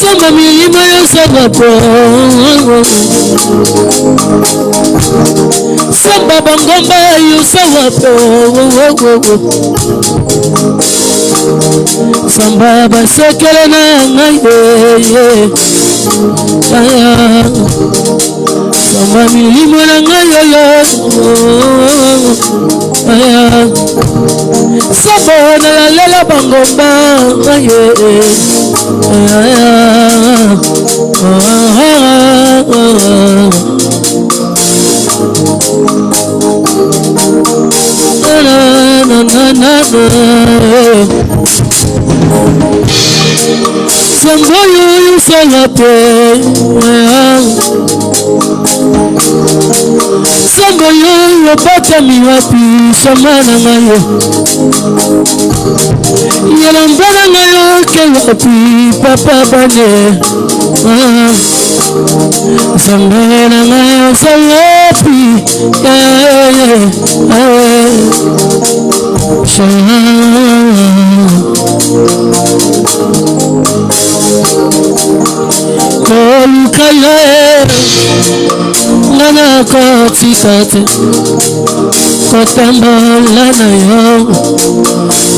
Samba milima ya sabato, samba bangomba ya sabato, samba basekele na ngaye, samba milima na ngaye, samba na lela bangomba ngaye. Samboyo yusalape, samboyo yopata miwapi samana ngayo, yalambana ngayo kewapi papa bane, sambana ngayo salapi, kolukale nana kotikate kotambola na yo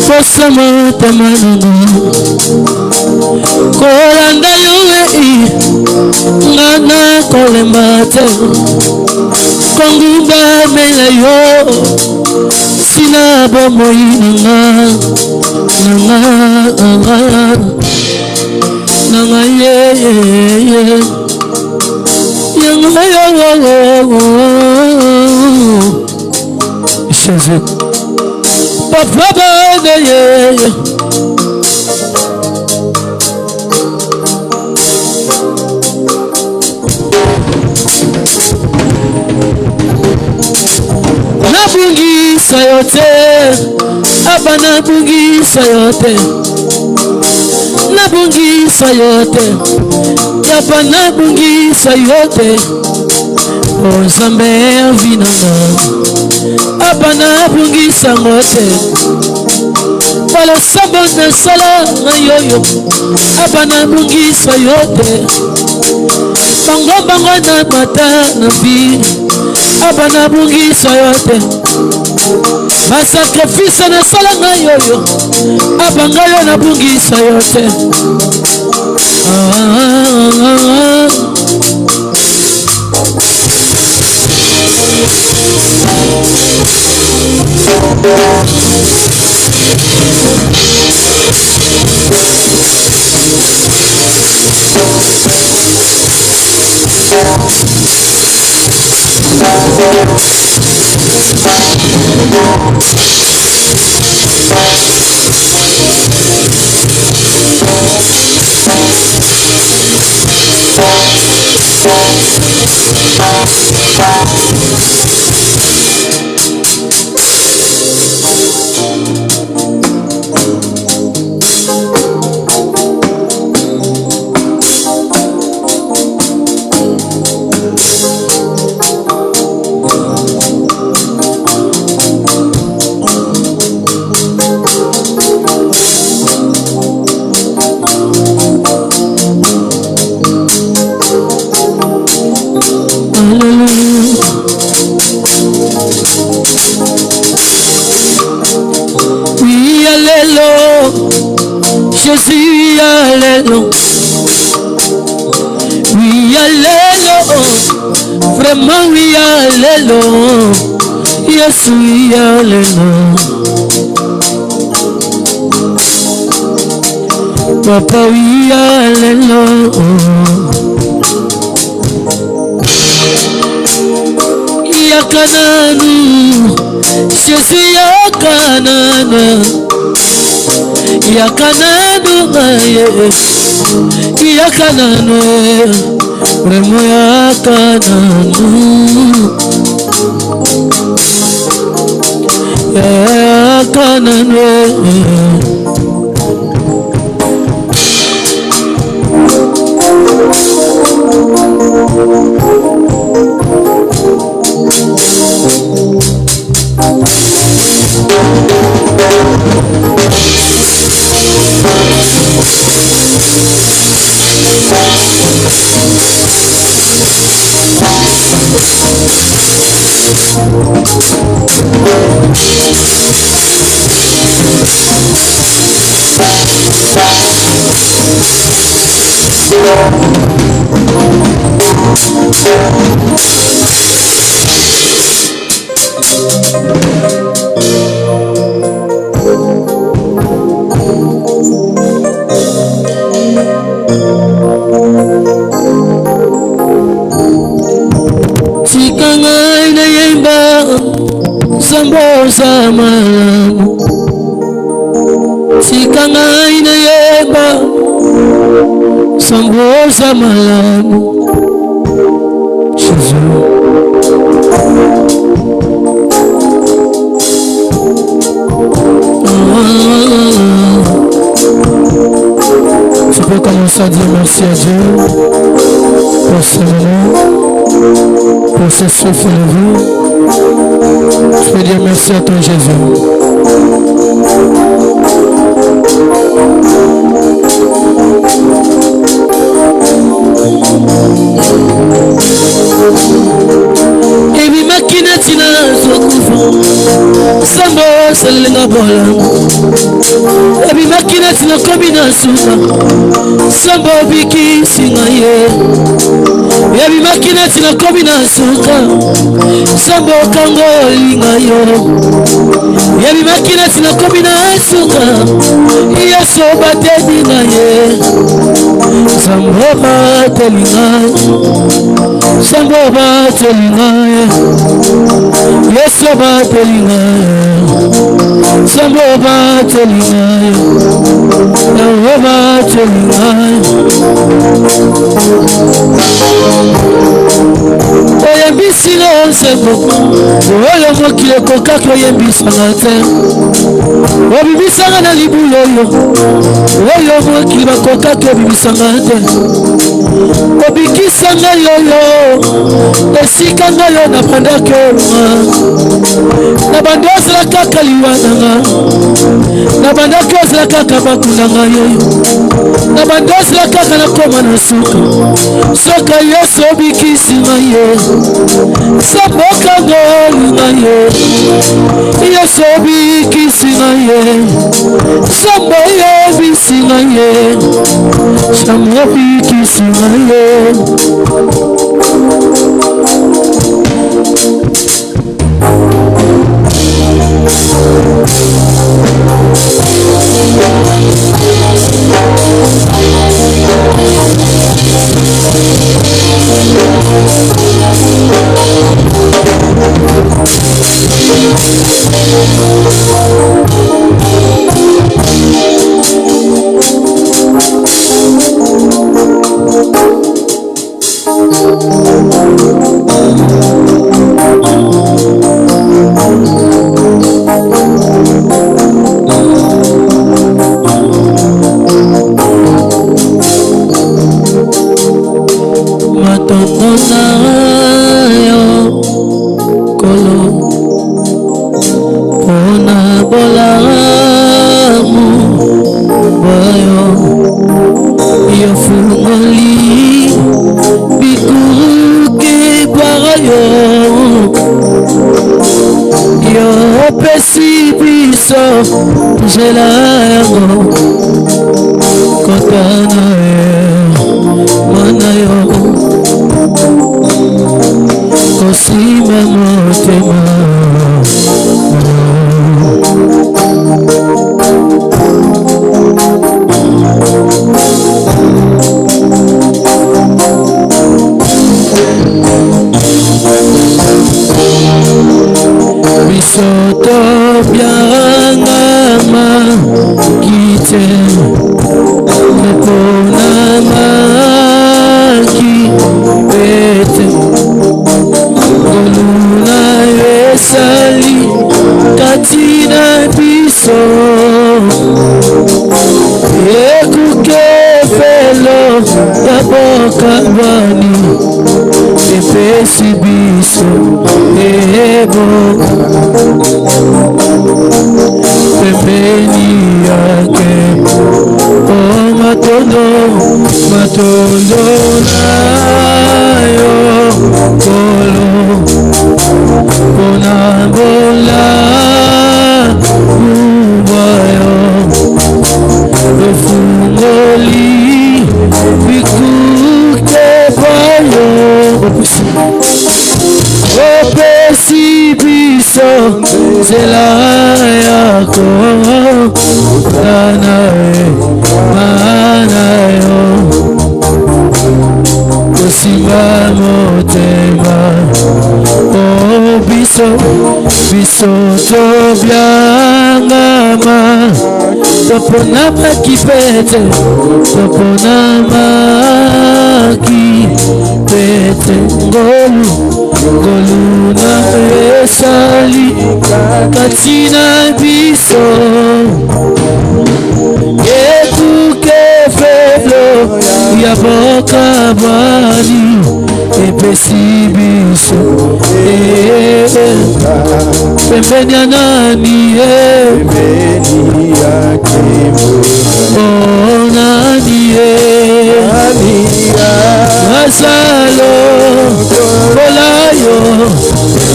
kosama tamanana kolanda yo nana kolembate kongumba mela yo sina bomoyi nanga ye Jésus papa bade ye nabungi sayote abana bungi sayote nabungi sayote yapana bungi sayote Ozambe vinanga abana bungi sangote wala sabo na sala ngayoyo abana bungi sayote bango bango na mata na bi abana bungi sayote ba sacrifice na sala ngayoyo abangayo na bungi sayote Jésus, alléluia. Oui, alléluia. Vraiment, oui, alléluia. Yes, oui, alléluia. Papa, oui, alléluia. Yakananu, Jésus, yakananu. Yakananu yakananu remo yakananu yakananu Sikangai na yemba samboza malamu. Sikangai na yemba samboza malamu. Jésus. Tu peux commencer à dire merci à Dieu pour ce moment, pour ce souffle de vie. Je peux dire merci à toi Jésus. Ebi makina tina sokufu sambo selenga bola. Ebi makina tina kombina suka sambo biki singaye. Ebi makina tina kombina suka sambo kango lingayo. Ebi makina tina kombina suka yeso batedi ngaye. Sambo batelingaye. Sambo batelingaye. Yeso batelingaye. Sambo batelingaye. Sambo batelingaye. Oyembisi na nsebo oyo mokili ekokaki oyembisanga te. Obibisanga na libula oyo mokili bakokaki obibisanga te. Obikisanga yoyo esika ngayo nabandaki olunga. Nabandi ozala kaka liwananga. Nabandaki ozala kaka bakundanga yoyo. Nabandi ozala kaka nakoma na suka. Soka Yesu obikisinga ye. Saboka ngolinga ye. Yesu obikisinga ye. Sambo yebisinga ye. Sambo obikisinga ye. Pambola Ubayo Ofungoli Bikuke Bayo Opesi Biso Zela Yako Nanae Manayo Osimba Motema Biso Tobiangama Toponama Kipete Toponama Kipete Ngolu na esali Katina Biso Ekuke Felo Yaboka Bani Epesi Biso Pembeni ya nani Pembeni ya kemo nani Masalo Kolayo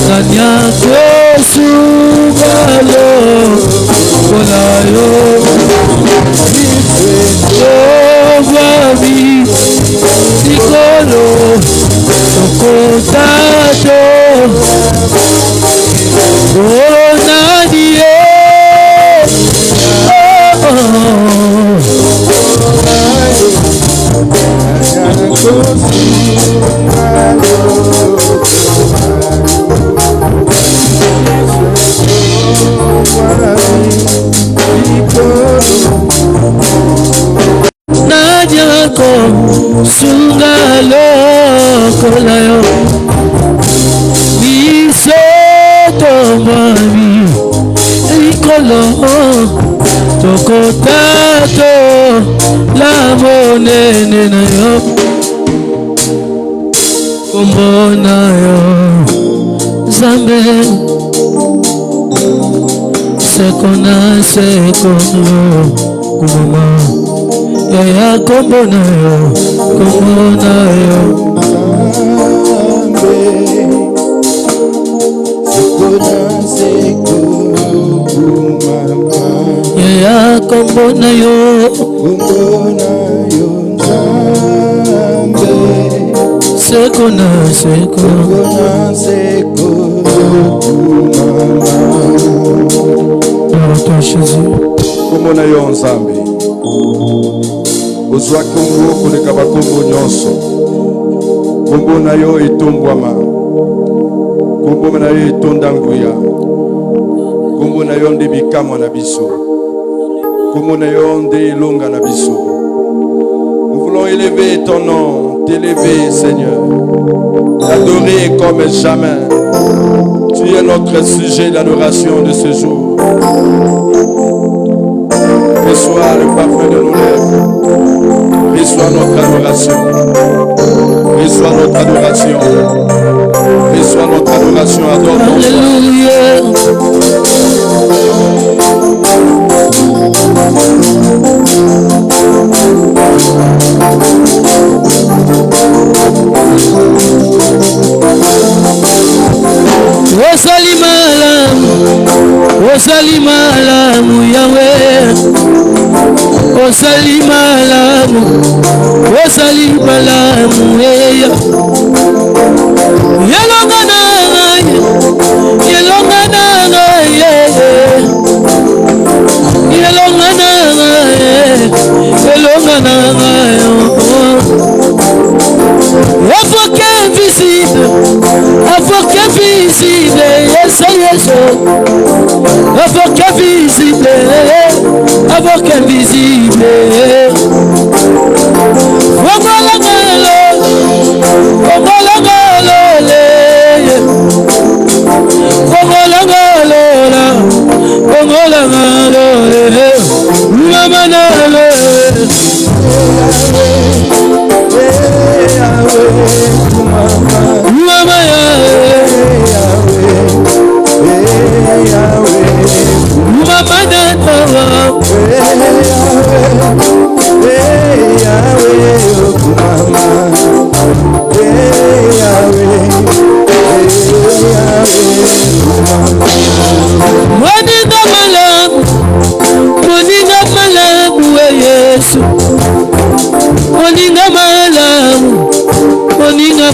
Nanya Kosubalo Kolayo Yovami Nikolo Tokotato Nadie Nadia ko sungalo kolayo Mami, Nicolo, Tocotato, la monene na yo, Combo na yo, Zambe, Sekona, Kumama, Yaya, Combo na yo, Yaya kombo na yo Seko na seko Kombo na yo Nzambe Ozwa kombo koleka bakombo nyonso Kombo na yo etombwama Kombo na yo etonda nguya Kombo na yo nde bikamwa na biso Kombo na yo nde elonga na biso. Nous voulons élever ton nom, t'élever Seigneur, t'adorer comme jamais. Tu es notre sujet d'adoration de ce jour. Reçois le parfum de nos lèvres. Reçois notre adoration. Reçois notre adoration. Reçois notre adoration. Adore ton nom. Osali malamu Yahweh, osali malamu eya. Yelonga na Avocat visible, yes, avocat visible, avocat visible.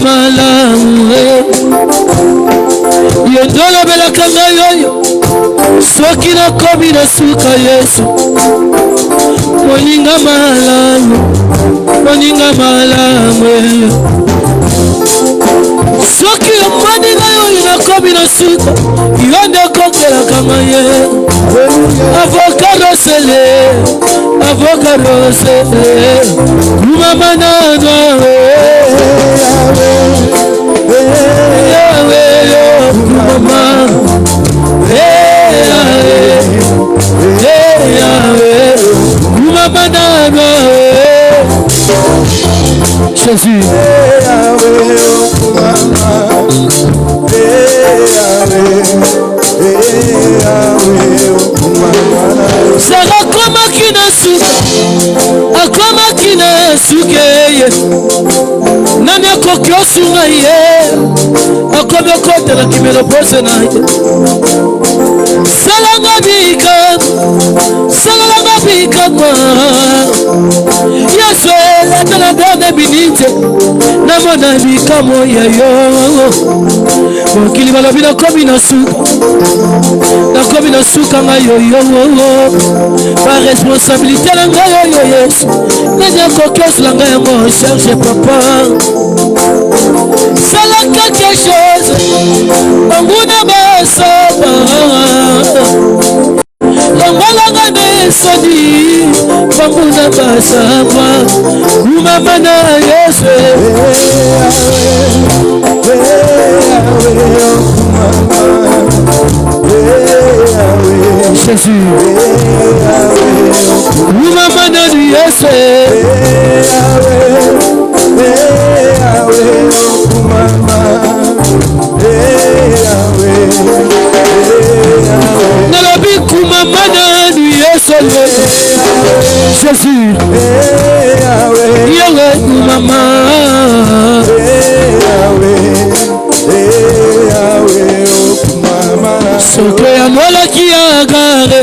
malamu yondola belaka ngayoyo soki nakomi na suka Yesu moninga malamu soki omoni ngayoyo nakomi na suka yonde kokelaka ngaye avocat rosele kumamanano Jésus. Sara komaki na suka, akomaki na suke ye. Nani akoki osunga ye, akomi okotela kimelo pose na ye. Salanga bika kwa Yesu etala dode binite namona bika moya yo mokili balobi nakomi na suka nga yoyo ba responsabilité na nga yoyo Yesu nani akoki osula nga yango cherche papa sala quelque chose banguna basaba longolanga nesoni banguna basaba umama na Yesu Jésus umama na Yesu nalobi kumama na Yesu Jésus yewe kumama soke yanolaki agare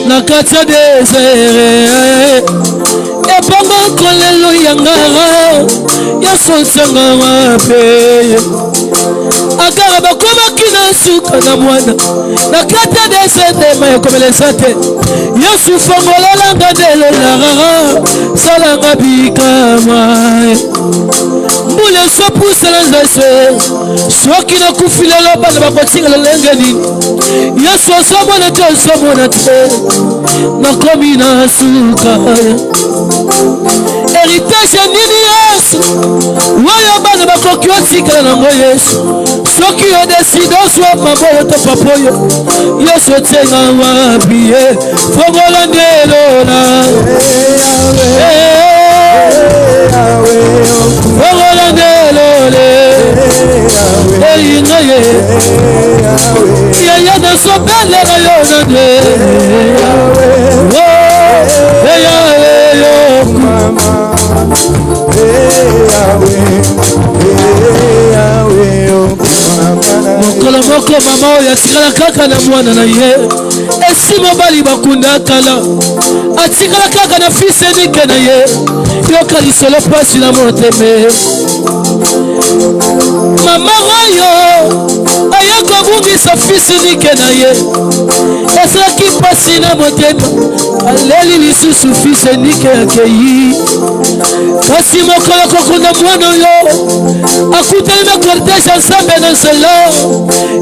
na kati ya desere ebongo kolelo yangara yasotianga mape agara bakomaki na suka na mwana na kati ya desere mayekomelesa te Yesu fongololanga ndelolara salanga bikama mbule sopusela nzese soki nakufilelo bana bakotinga lolenge nini Yesu ozomona te ozomona te nakomi na suka héritage nini Yesu oyo bana bakoki otikala nango Yesu soki odeside ozwa maboyo to papa oyo Yesu otienga wapi ye fongola ndelola fongola ndelole eyinga ye yeye nasobelera yo nande mokolo moko mama oyo atikala kaka na mwana na ye esi mobali bakunda kala atikala kaka na fils enike na ye yoka lisolo pasi na moteme mama oyo aya kobungisa fils enike na ye ezalaki pasi na motema aleli lisusu fils enike akei kasi mokolo kokunda mwana oyo akutani na cortege nzambe na nzela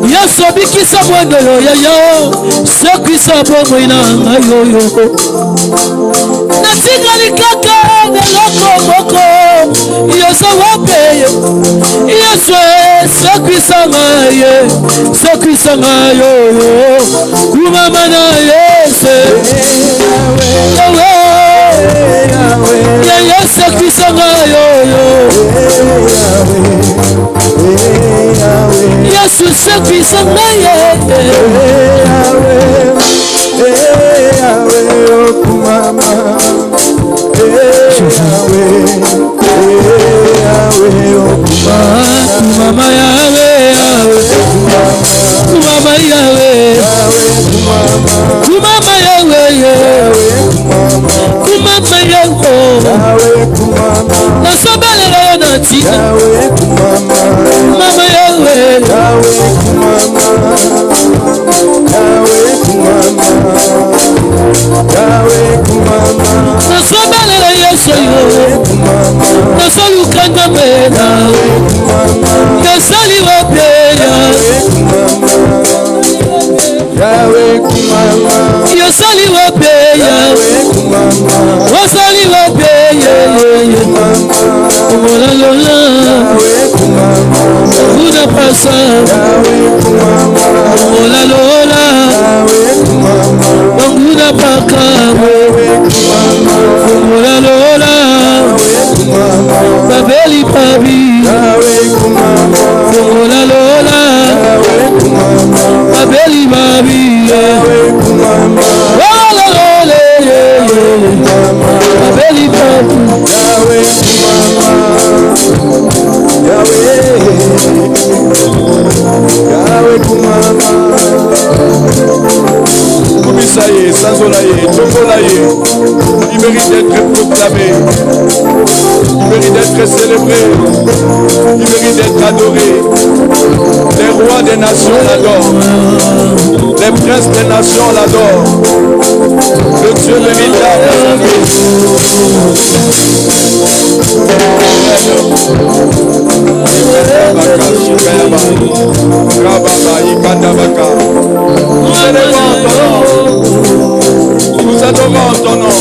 Yesu abikisa mwana oyo yayo sekwisa bomoi na ngai oyo natikali kaka neloko moko yoza wapeye Yesu sekwisa ngai oyo kumama na Yesu yeye sekwisa ngai oyo Yesu sekwisa ngai kumama yawe kumama yawe kumama yawe kumama yawe nasobelera yo na ntina Il mérite d'être proclamé, il mérite d'être célébré, il mérite d'être adoré. Les rois des nations l'adorent, les princes des nations l'adorent. Le Dieu véritable est son nous adorons ton nom.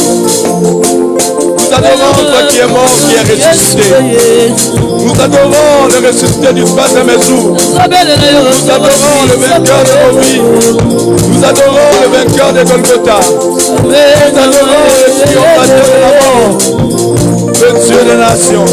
Nous adorons toi qui es mort, qui est ressuscité. Nous adorons le ressuscité du troisième jour. Nous adorons le vainqueur de nos vies. Nous adorons le vainqueur de Golgotha. Nous adorons le triomphateur de la mort, le Dieu des nations.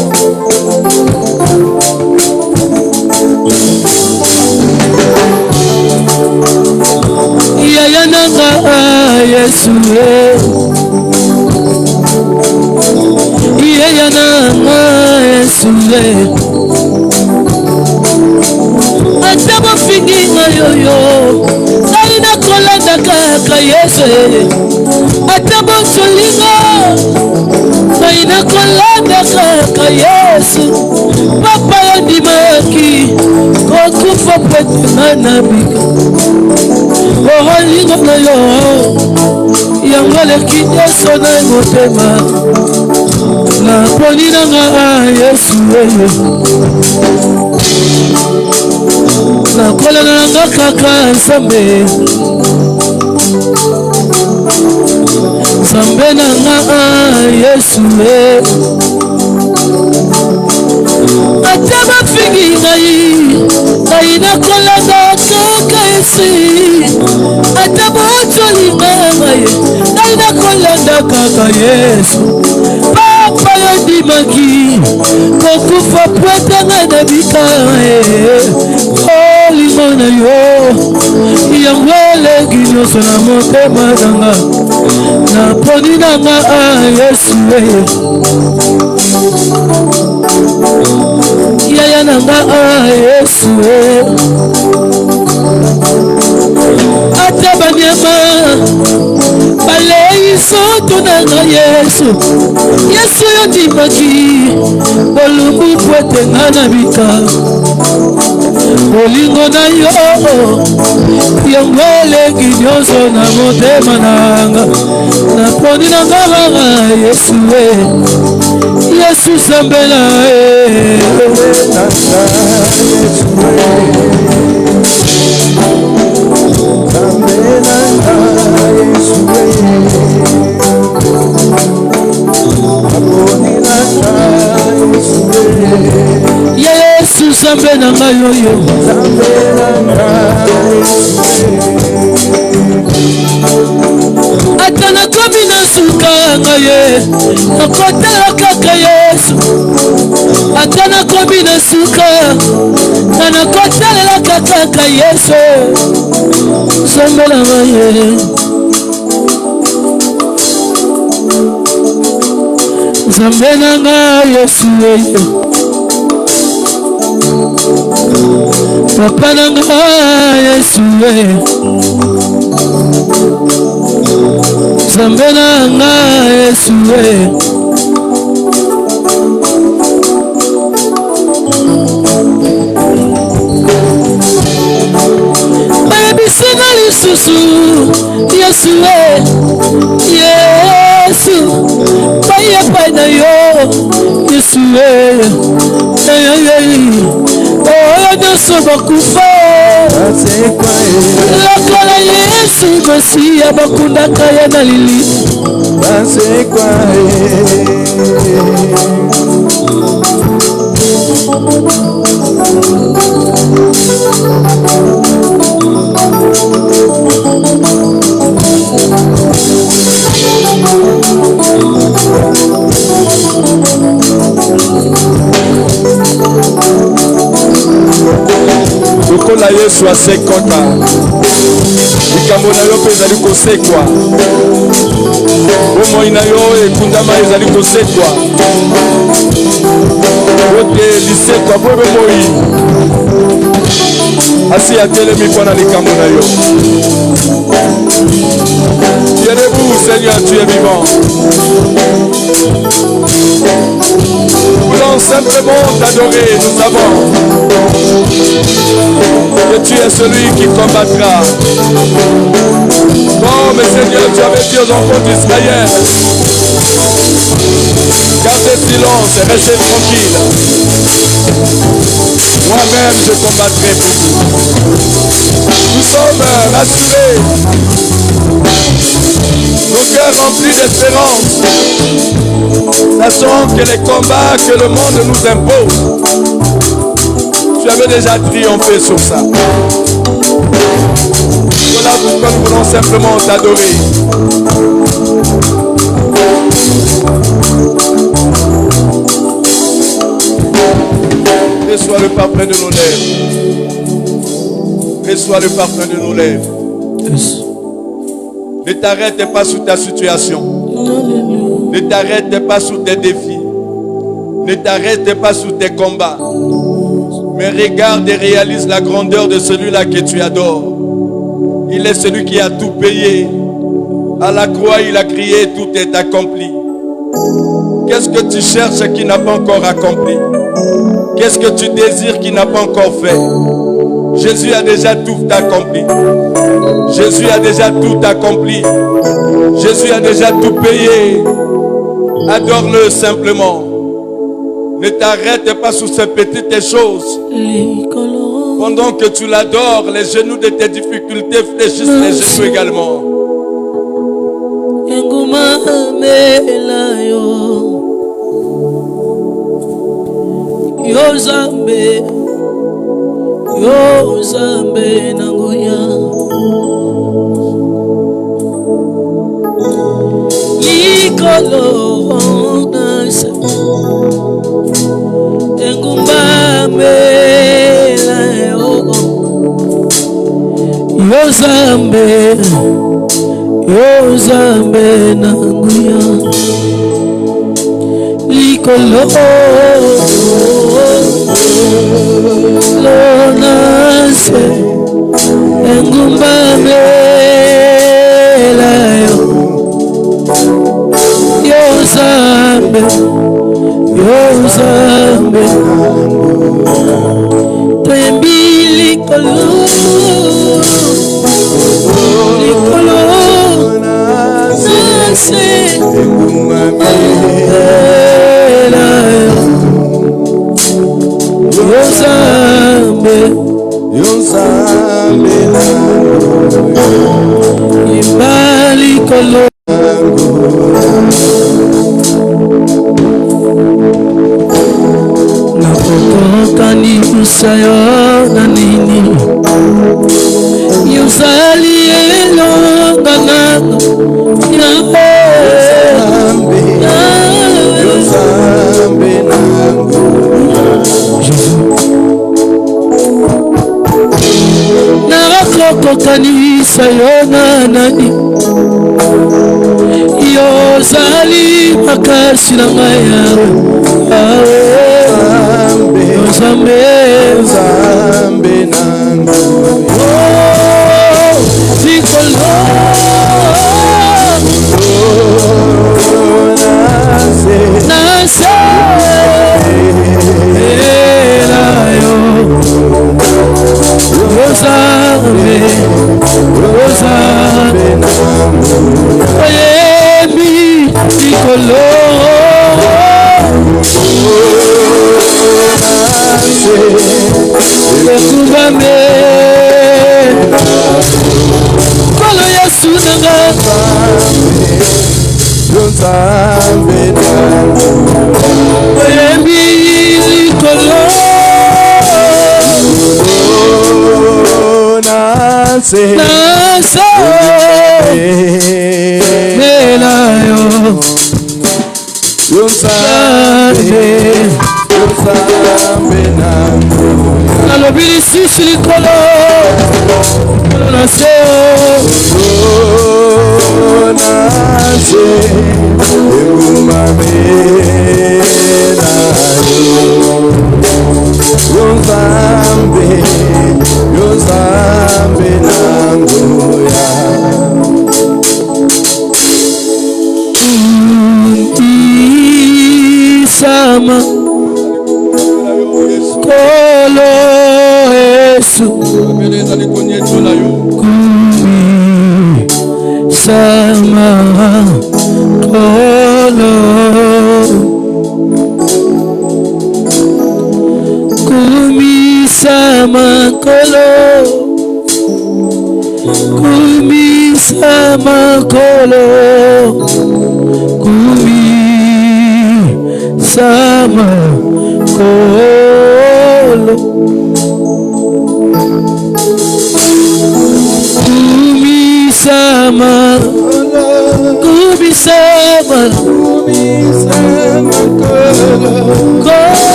Atama figi yoyo, salina kolanda kaka Yesu. Atama solinga, salina kolanda kaka Yesu. Papa yandimaki, kokufa pete manabika. Oh linga na yo, yangale kideso na motema. Na poni nanga Yesu na kola nanga kaka Nzambe Nzambe nanga Yesu ata bafiki ngai na kola kaka Yesu ata botolinga ngai na kola kaka Yesu Papa yandimaki kokufa pwetanga na bikae olingo na yo yango eleki nyonso na motema nanga na poni nanga Yesu yaya nanga Yesu ata banyama balei soto nanga Yesu Yesu yandimaki bolumbu pwetenga na bika bolingo na yo yango eleki nyonso na motema nanga na poni nanga Yesu Yesu Nzambe na Yesu Nzambe na ngai yoyo ata nakomi na suka ngai nakotala kaka Yesu ata nakomi na suka nakotala kaka Yesu Nzambe na ngai Nzambe na ngai Yesu Papa na ngai Yesu Nzambe na ngai Yesu lisusu Yesu Yesu Baya na yo Yesu oyo nyonso bakufa lokola Yesu Masiya bakundaka ye na lili lokola Yesu asekota likambo na yo mpe ezali kosekwa bomoi na yo ekundama ezali kosekwa ote lisekwa po bomoi asi atelemi mpo na likambo na yo. Tiens-vous, Seigneur, tu es vivant. Nous voulons simplement t'adorer, nous savons que tu es celui qui combattra. Oh, mais Seigneur, tu avais dit aux enfants d'Israël, gardez silence et restez tranquille. Moi-même, je combattrai pour vous. Nous sommes rassurés, nos cœurs remplis d'espérance. Sachant que les combats que le monde nous impose, tu avais déjà triomphé sur ça. Voilà pourquoi nous voulons simplement t'adorer. Reçois le parfum de nos lèvres. Reçois le parfum de nos lèvres. Yes. Ne t'arrête pas sur ta situation. Ne t'arrête pas sur tes défis. Ne t'arrête pas sur tes combats. Mais regarde et réalise la grandeur de celui-là que tu adores. Il est celui qui a tout payé. À la croix, il a crié, tout est accompli. Qu'est-ce que tu cherches qui n'a pas encore accompli? Qu'est-ce que tu désires qui n'a pas encore fait? Jésus a déjà tout accompli. Jésus a déjà tout accompli. Jésus a déjà tout payé. Adore-le simplement. Ne t'arrête pas sur ces petites choses. Pendant que tu l'adores, les genoux de tes difficultés fléchissent les genoux également. Yo Zambe nangoya likolo nasa engumba mela yo Zambe nangoya likolo lonase engumba mela yo Zambe tembi likolo nase engumba mela yo Zambe imbali kolo nakokokani usayo na nini yozali elonga nanga yo Zambe nango nakokokanisa yo na nani yozali makasi na ngai yawe yo Zambe nango likolo nase yo Zambe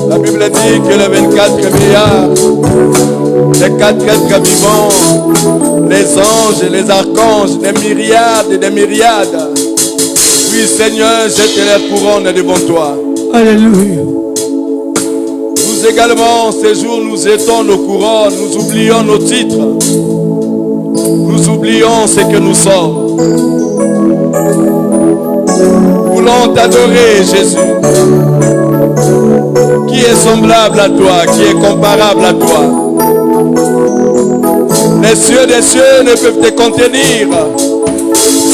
La Bible dit que les 24 milliards, les 4 êtres vivants, les anges et les archanges, des myriades et des myriades. Oui, Seigneur, jette les couronnes devant toi. Alléluia. Nous également, ces jours, nous jetons nos couronnes, nous oublions nos titres. Nous oublions ce que nous sommes. Nous voulons t'adorer, Jésus. Qui est semblable à toi, qui est comparable à toi. Les cieux des cieux ne peuvent te contenir.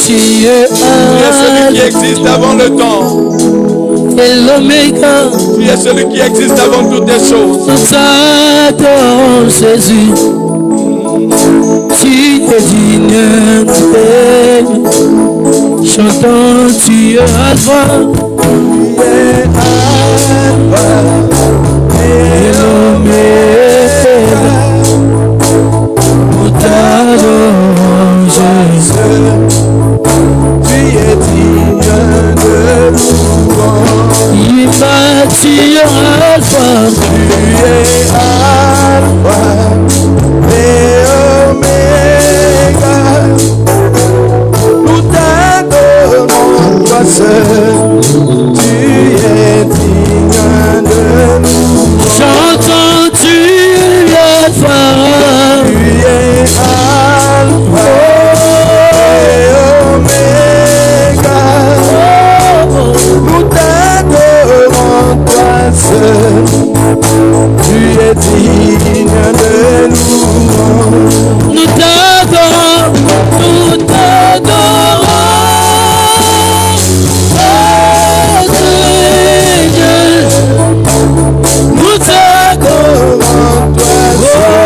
Tu es celui qui existe avant le temps. Et l'oméga. Tu es celui qui existe avant toutes les choses. Nous adorons Jésus. Tu es digne de chantons, tu es Alpha. Tu es Alpha et l'Oméga. Nous t'adorons Jésus. Tu es digne de louange. Tu es Alpha. Tu es Alpha et Oméga. Nous t'adorons toi seul. Tu es digne de nous. J'entends tu es Alpha. Tu es Alpha et Oméga. Nous t'adorons toi seul. Tu es digne de nous. Nous t'adorons, nous t'adorons. Nous t'adorons toi seul.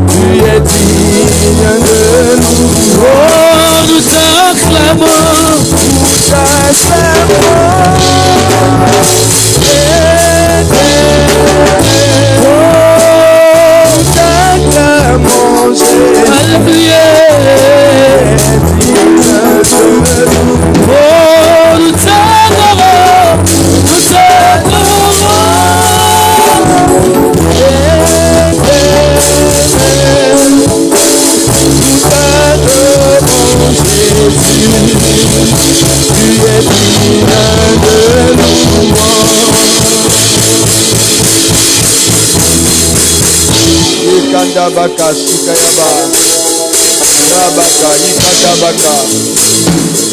Tu es digne de nous. Oh, nous t'acclamons. Nous t'acclamons. Alléluia. Oh, nous t'adorons, nous t'adorons. Rabaka, Shikayaba, Rabaka, Ikadabaka.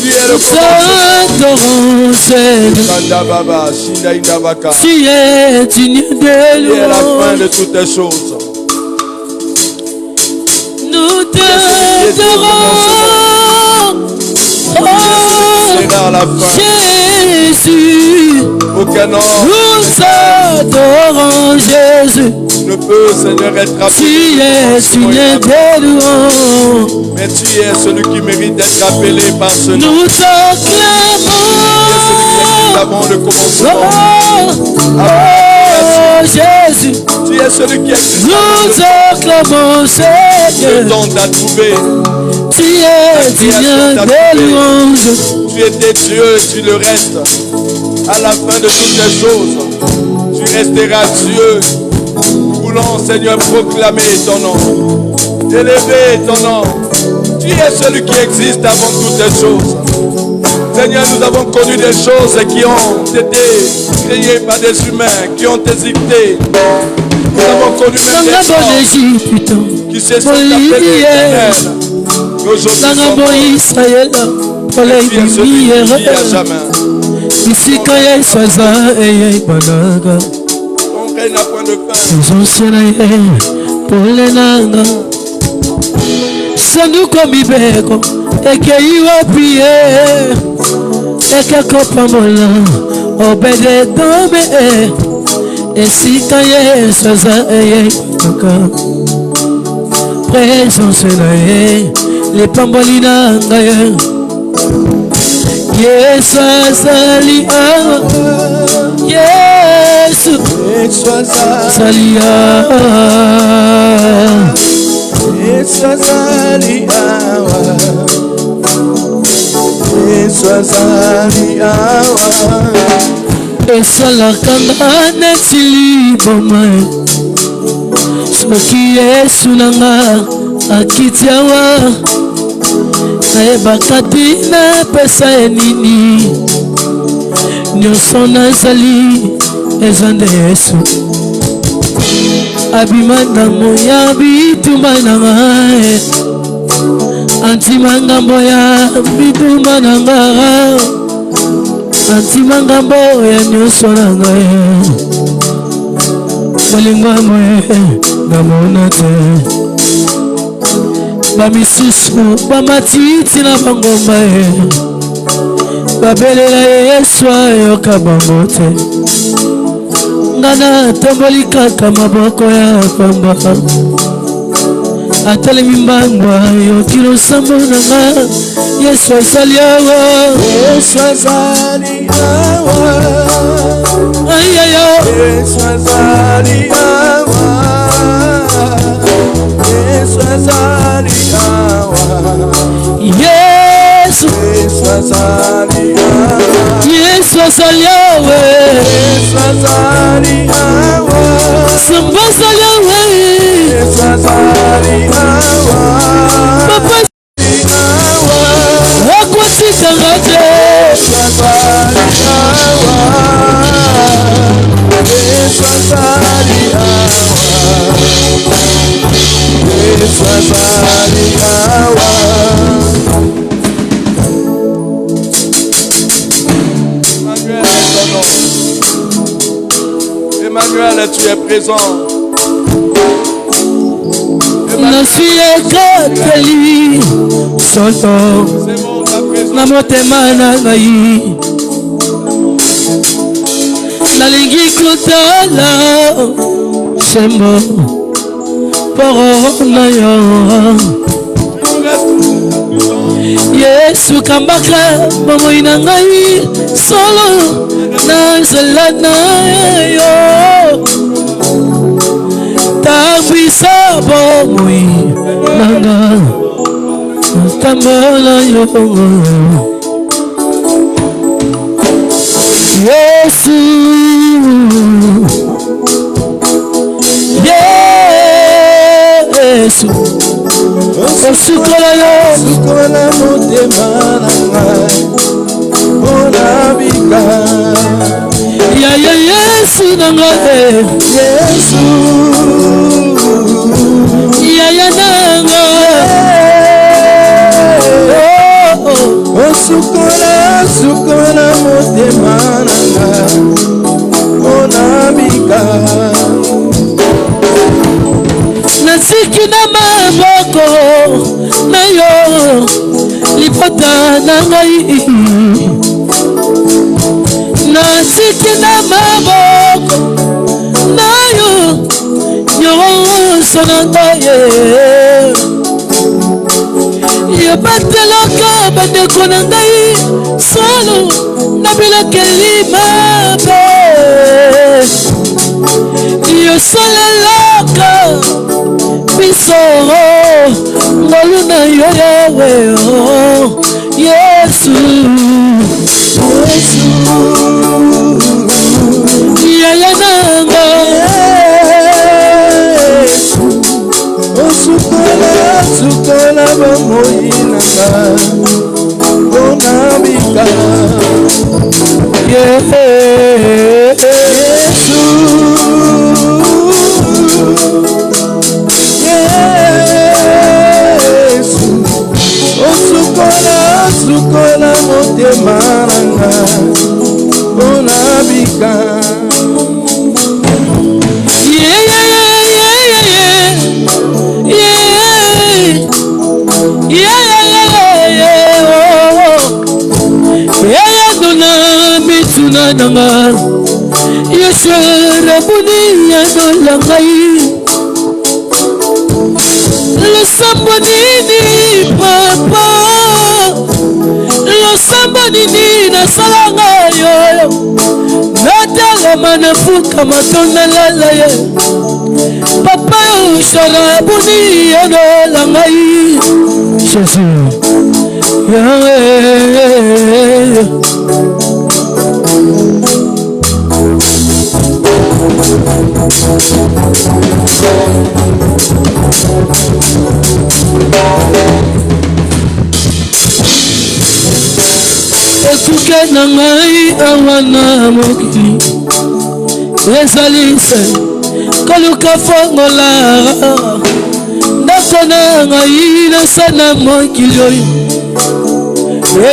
Tu es le commencement. Tu es digne de Tu es la fin de toutes les choses. Nous t'adorons. Oh, Jésus. Aucun homme nous adorons Jésus. Ne peut, Seigneur, être appelé. Tu es digne de louange. Mais tu es celui qui mérite d'être appelé par ce nom. Nous t'acclamons. Avant le commencement. Jésus. Tu es celui qui existe. Nous acclamons Seigneur. Le temps t'a trouvé. Tu es digne de louange. Tu étais Dieu et tu le restes. À la fin de toutes les choses, tu resteras Dieu. Voulons, Seigneur, proclamer ton nom. Élever ton nom. Tu es celui qui existe avant toutes les choses. Seigneur, nous avons connu des choses qui ont été créées par des humains, qui ont hésité. Nous avons connu même des gens qui se sont appelés éternels. Mais aujourd'hui, nous sommes tu es celui qui vit à jamais. Ton règne n'a point de fin. Sanduku mibeko ekeiwa pie ekakopambola obede dome esika Yesu aza eyeka présence na ye lipamboli na ngai Yesu azali awa Yesu azali awa Yesu azali awa. Yesu azali awa. esalaka nga neti liboma soki Yesu nanga akiti awa nayebaka ti napesa ye nini nyonso nazali eza nde Yesu abima na moya bituma na ngai antima ngambo ya bituma na ngai antima ngambo ya nyonso na ngai bolingo moye namona te bamisusu bamatiti na bangomba ye babelela Yesu ayoka bango te ngana tomboli kaka maboko ya pamba atalemi mbangwa yoki losambo nanga Yesu azali awa Yesu azali awa ayayo Yesu azali awa Yesu azali awa Yesu azali awa Yesu azali awa Yesu azali awa Samba azali awa Yesu azali awa Papa akwasika ngate Yesu azali awa Yesu azali awa Yesu azali awa Emmanuel, tu es présent. nasiyekateli soto na motema na ngai nalingi kotala sembo poro na yo Yesu kambaka bomoi na ngai solo na nzela na yo Tafisa bomoi nanga tambola yo Yesu Yesu Osukola yo Sukola motema nanga Olabika Ya Yesu nanga Yesu sukola motema nanga onabika nasiki na maboko na yo lipota na ngai nasiki na maboko na yo nyonso na ngai yobatelaka bandeko na ngai solo na bilakeli mabe yosalelaka biso ngolu na yo yawe Yesu yaya nanga sukola bomoi nanga onabika Yesu sukola motema nanga onabika nanga Yesu rabuni yadolangai losambo nini papa losambo nini nasalanga yo natalama nafuka matonda lala ye papa Yesu rabuni yadolangai Jésus ekuke na ngai awa na mokili ezali se koluka fongola ndako na ngai nasa na mokili oyo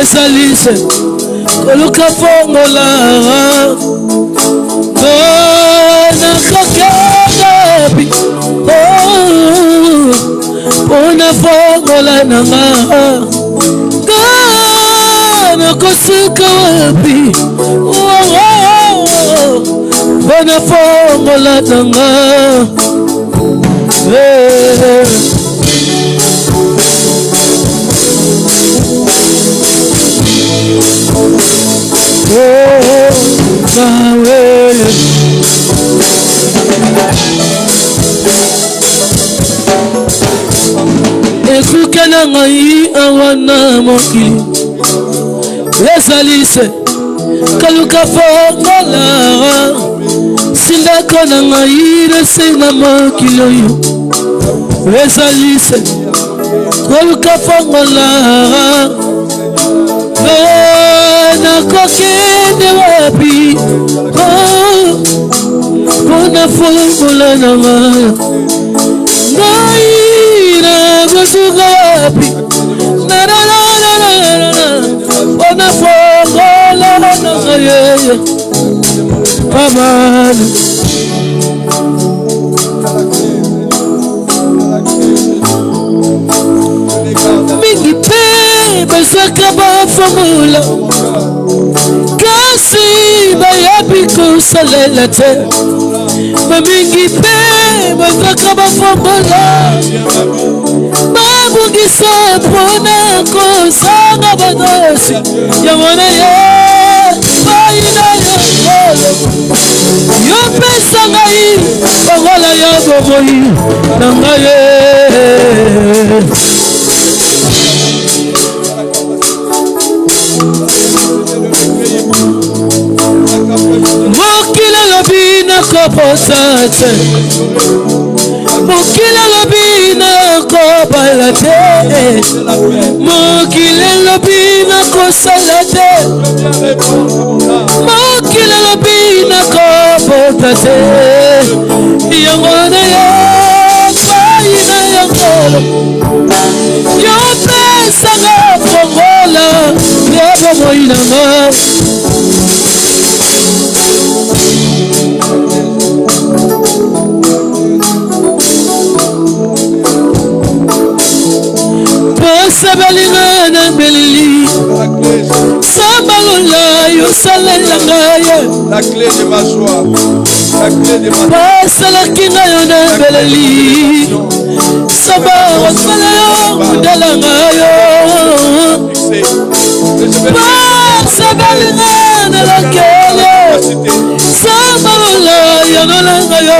ezali se koluka fongola nakokegabi mpona fongola nanga nakosuka wapi mpona fongola nanga ekuke na ngai awa na mokili ezali se kaluka fongola sindako na ngai nase na mokili oyo ezali se kaluka fongola nakokende wapi mpona fongola na ngai nakosuka wapi mpona fongola na ngai pamana mingi mpe bazaka bafongola kasi bayabi kosalela te bamingi mpe bazaka bafongola babungisa mpona kosanga badosi yango na ye bayina yangolo yopesa ngai fongola ya bomoi na ngai mokili alobi nakopota te mokili alobi nakobala te mokili alobi nakosala te mokili alobi nakopota te yango na yo pai na yangolo yopesanga fongola nanga pasa balinga na belili Sabalola yo salalanga la clé de ma joie, la clé de ma pasa la kinga yo na belili Sabalo salayo dalanga yo pasa balinga na la kele Sabalola yo dalanga yo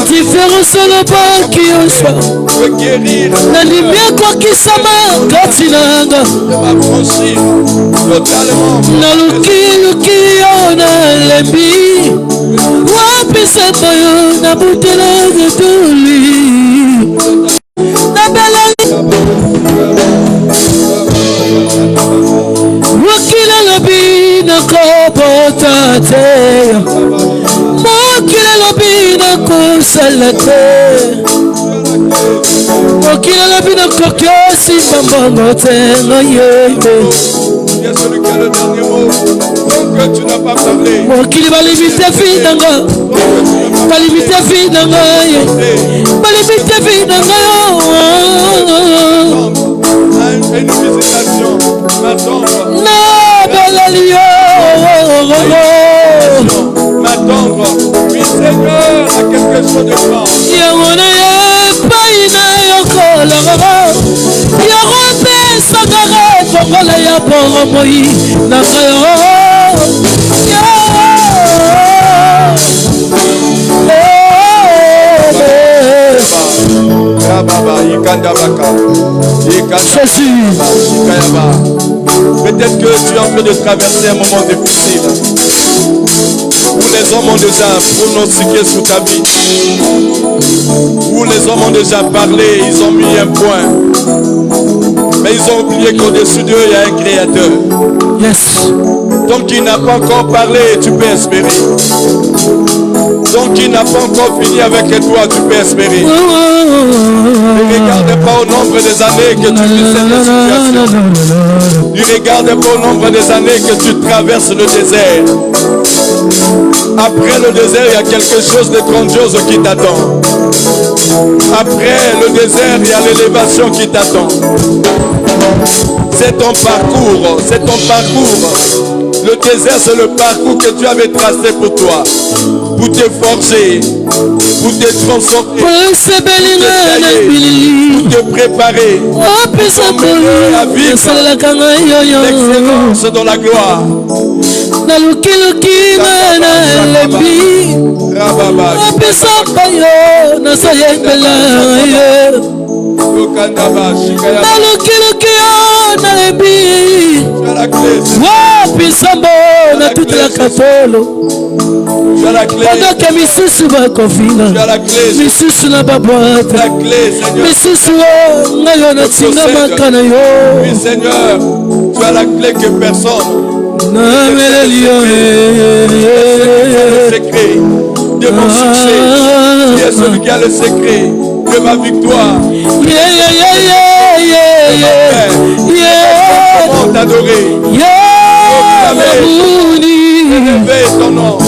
différence le bas qui en soit la lumière quoi qui s'ama katinanga na luki yo na lembi wapisa boyo na butela getuli na bela wakila lobi na kopota te Mokile lobina kusalate Mokile lobina kokyosi bambongo tengo yebe Il y a celui qui a le dernier mot. Donc tu n'as pas parlé. Mokile balimite finanga Balimite finanga Balimite finanga Une visitation. Ma tendre. Na belalio M'attendre. Oui, Seigneur, à quelque chose de grand. Yamone paina yokola Yarobe sagare Fongola ya boromoi Nakayo Peut-être que tu es en train de traverser un moment difficile où les hommes ont déjà pronostiqué sur ta vie, où les hommes ont déjà parlé, ils ont mis un point, mais ils ont oublié qu'au-dessus d'eux il y a un créateur. Yes. Donc il n'a pas encore parlé, tu peux espérer. Donc il n'a pas encore fini avec toi, tu peux espérer. Ne regarde pas au nombre des années que tu vis cette situation. Ne regarde pas au nombre des années que tu traverses le désert. Après le désert, il y a quelque chose de grandiose qui t'attend. Après le désert, il y a l'élévation qui t'attend. C'est ton parcours, c'est ton parcours. Le désert, c'est le parcours que Dieu avait tracé pour toi. Pour te forger, pour te transformer, pour te préparer, à vivre l'excellence dans la gloire. Toute la katolo pendant que misusu bakofina misusu na babwata misusu ngayo na tinga makana yo. Oui Seigneur, tu as la clé que personne na melelio le secret de mon succès. Tu es celui qui a le secret de ma victoire. Comment t'adorer, élever ton nom.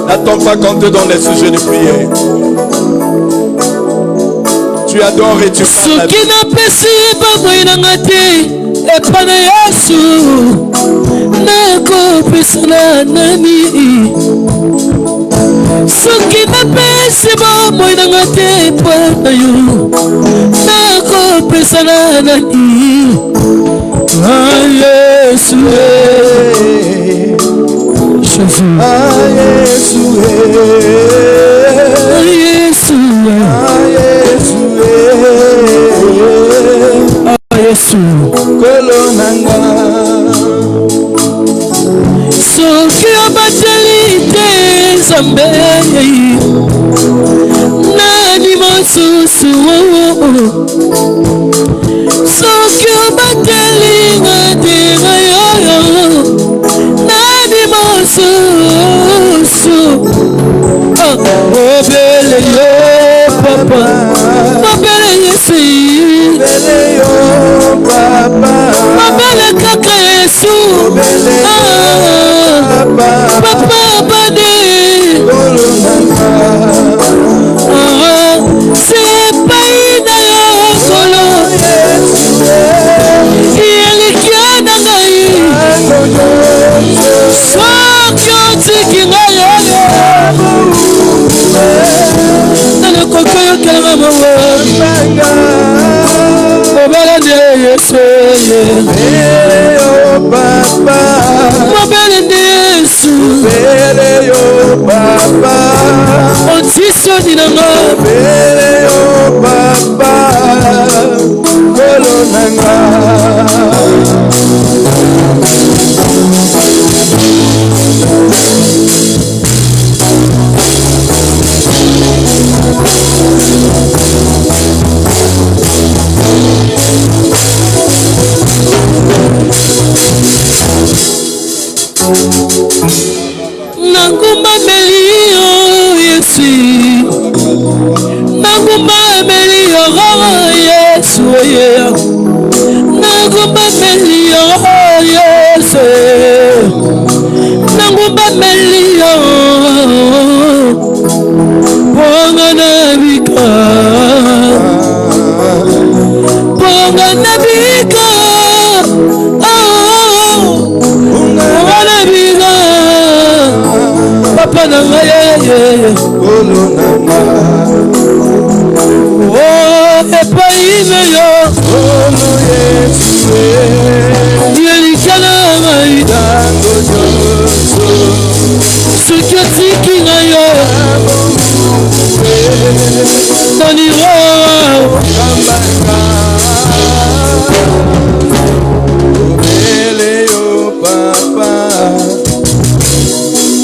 N'attends pas qu'on te donne les sujets de prière. Tu adores et tu parles. Soki obateli te Nzambe nani mosusu soki obatelinga tenga yoyo nani mosusu obele yo papa obele Yesu obele yo papa obele kaka Yesu papa bade c'est pas une solo il qui a ngai soki otikinga yoyo nana kokoyo kelanga mawa obele nde Yesu papa obele nde Yesu obele yo papa otiso dinanga obele yo papa kolo nanga Nangumba melio Yesu Nangumba melio Yesu Nangumba melio Yesu Nangumba melio Ponga nabika Ponga nabika Papa nanga ye kolo nanga oh epaime yo kolo Yesu yelikana ngai dango nyonso soki otiki ngai yo nani obele yo papa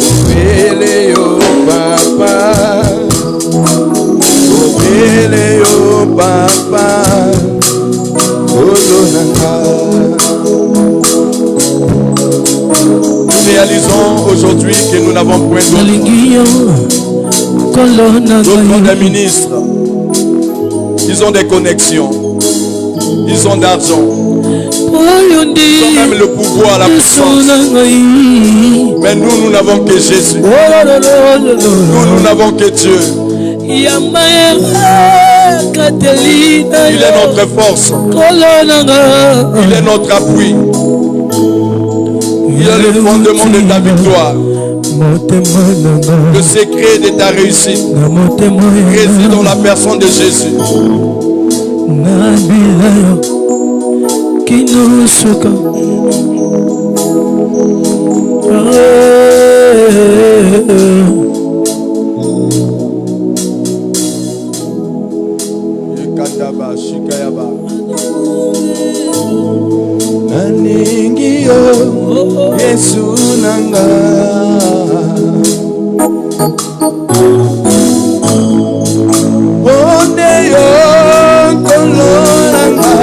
obele yo papa obele yo papa olonanga. Nous réalisons aujourd'hui que nous n'avons point d'autres des ministres. Ils ont des connexions, ils ont d'argent, ils ont même le pouvoir, la puissance. Mais nous n'avons que Jésus. Nous n'avons que Dieu. Il est notre force. Il est notre appui. Il est le fondement de ta victoire. Le secret de ta réussite réside dans la personne de Jésus. Yesu nanga bonde yo koloranga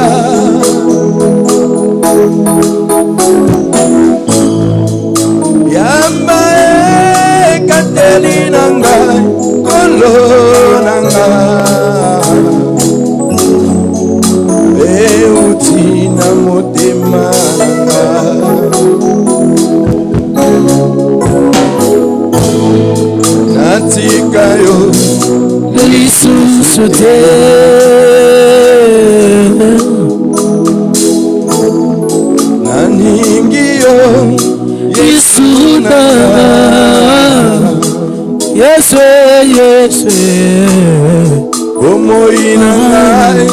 yamba kateli nanga koloranga euti na motema nanga natika yo lisusu te naningi yo Yesu nanga Yesu Yesu omoi na ngai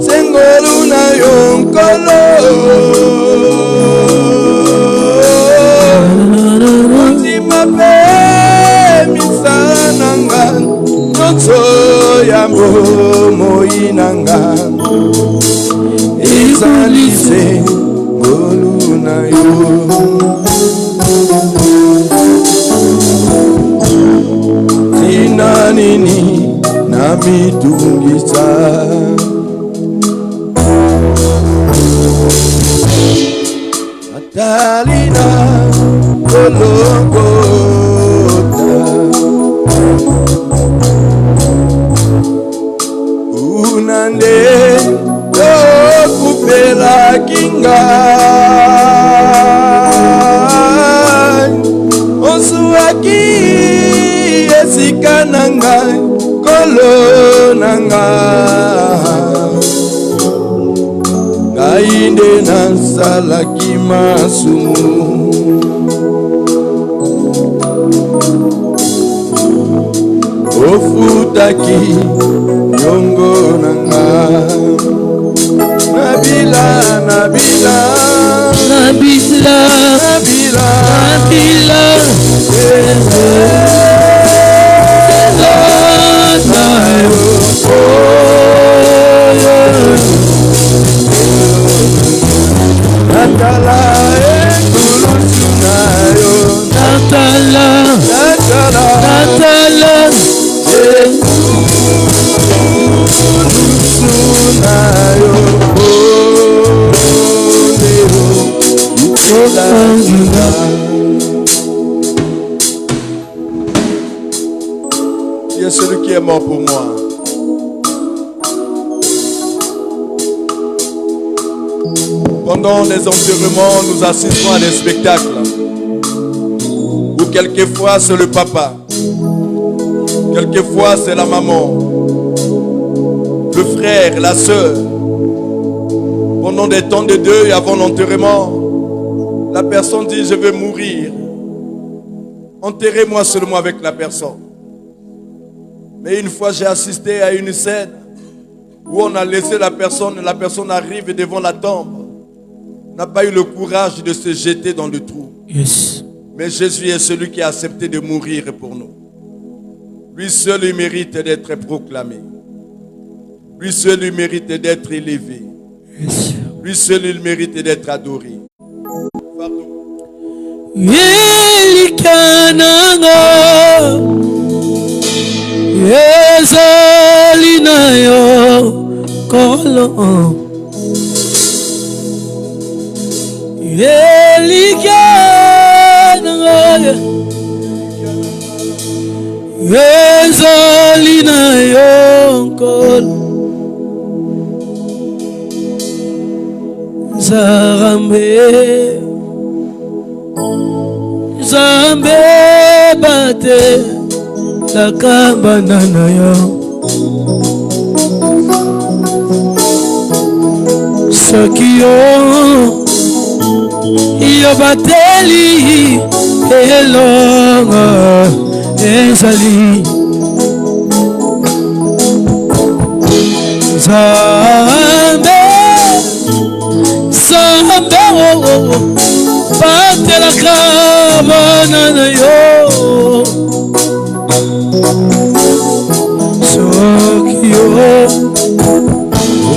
sengolu na yo nkolo otimape misananga nyonso ya bomoi na ngai ezali sengolu na yo tina nini mitungisa Atalina kolongota Unande kupela kinga Osuaki esikananga kolonanga Gainde nasalaki masumu Ofutaki nyongo nanga Nabila Nabila Nabila Nabila Nabila Natala ekulusunayo Natala Natala Natala ekulusunayo Qui est celui qui est mort pour moi? Pendant les enterrements, nous assistons à des spectacles où quelquefois c'est le papa, quelquefois c'est la maman, le frère, la sœur. Pendant des temps de deuil avant l'enterrement, la personne dit je vais mourir. Enterrez-moi seulement avec la personne. Mais une fois j'ai assisté à une scène où on a laissé la personne arrive devant la tombe. N'a pas eu le courage de se jeter dans le trou. Yes. Mais Jésus est celui qui a accepté de mourir pour nous. Lui seul il mérite d'être proclamé. Lui seul il mérite d'être élevé. Yes. Lui seul il mérite d'être adoré. Yelikananga Yezalinayo Kolo Yelikananga Yezalinayo Kolo Zarambe Zambe bate Takambana na yo Sokio Iyo bateli Elonga Ezali Zambe Zambe Bate la cabana na yo Sokio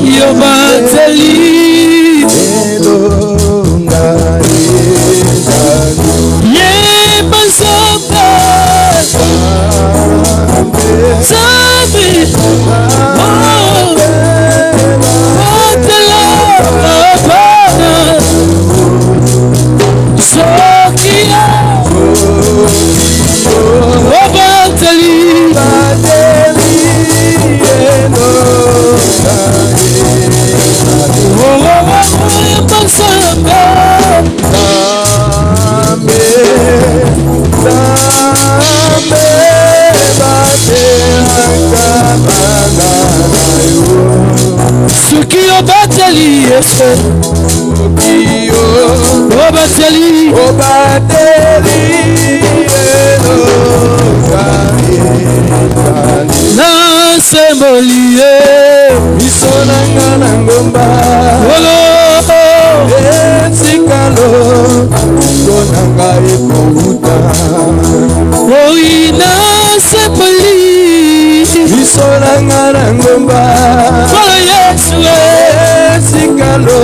Yo bateli Elonga Ye bansoka Zambi Bate la cabana Sokio Obateli Sokio bateli ese Obateli Na sembolie Isonanga na ngomba Olo Esikalo Donanga ekouta Oina sembolie Isonanga na ngomba Olo Yesu Esikalo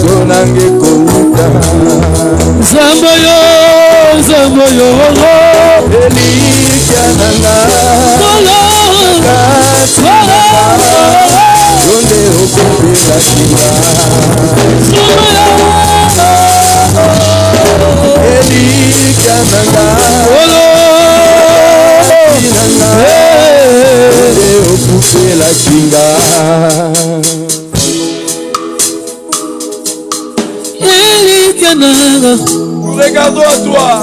Donanga ekouta Zamboyo Zamboyo Elikia nanga Olo Regarde-toi à toi.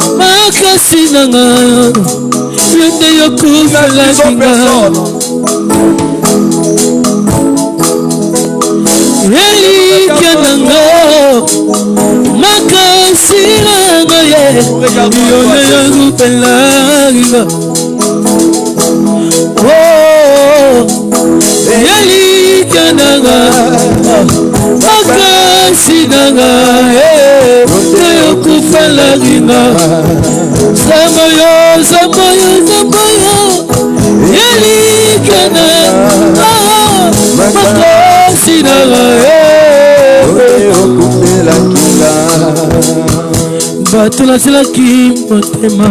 Batula silaki motema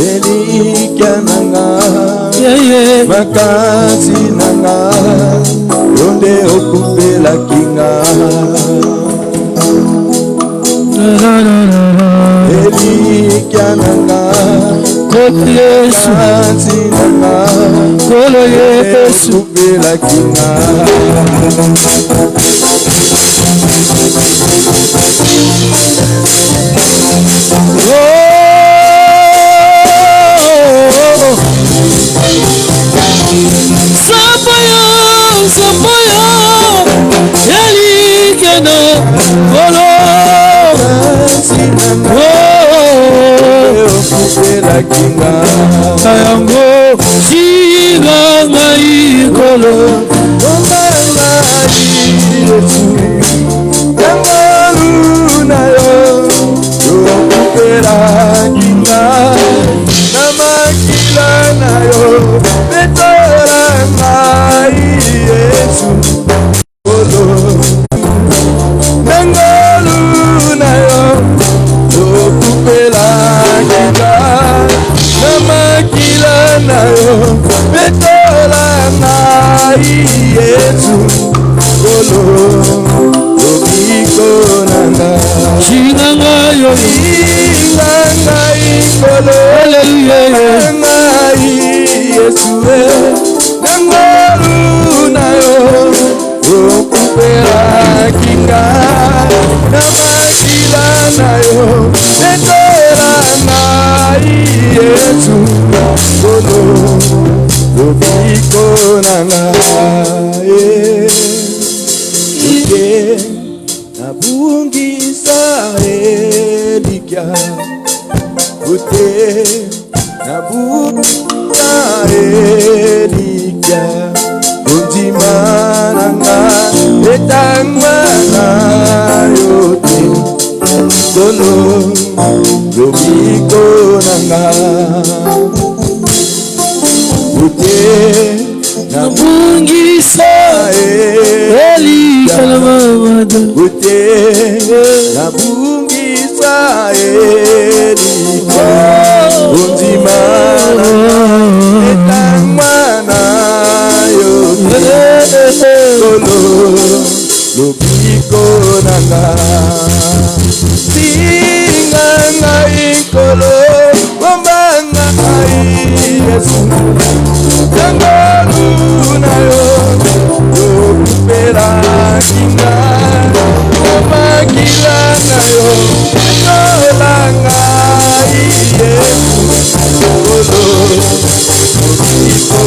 Elikananga yeah. Makasi nanga Yonde okupela kinga Elikananga Kolo Yesu Makasi nanga Kolo Yesu okupela kinga Samoyo Elikana Kolo okupela kinga Kayango Siganga ikolo Omanga Yesu Yangaru na yo okupela kinga Namakila na yo Betola ngai Yesu Kolo Nangalu na yo okupela kinga Namakila na yo Betola ngai Yesu Kolo Lobiko nanga Siganga yo Siganga ikolo Hallelujah ngai Yesu Nangaru na yo okupela kinga Namakila na yo Betola ngai Yesu Kolo Lobiko nanga Nabungisa Elikya Ute Nabungisa Elikya Undima nanga Etangwana yote Kolo Lobiko nanga Ute Nabungisa Elikana mamada Ute Nabungisa Elikya Undima Etangwana yote Kolo Lobiko nanga Singanga ikolo Bombanga Yesu Nangaru na yo okupela kinga Namakila na yo Betola ngai Yesu Kolo Lobiko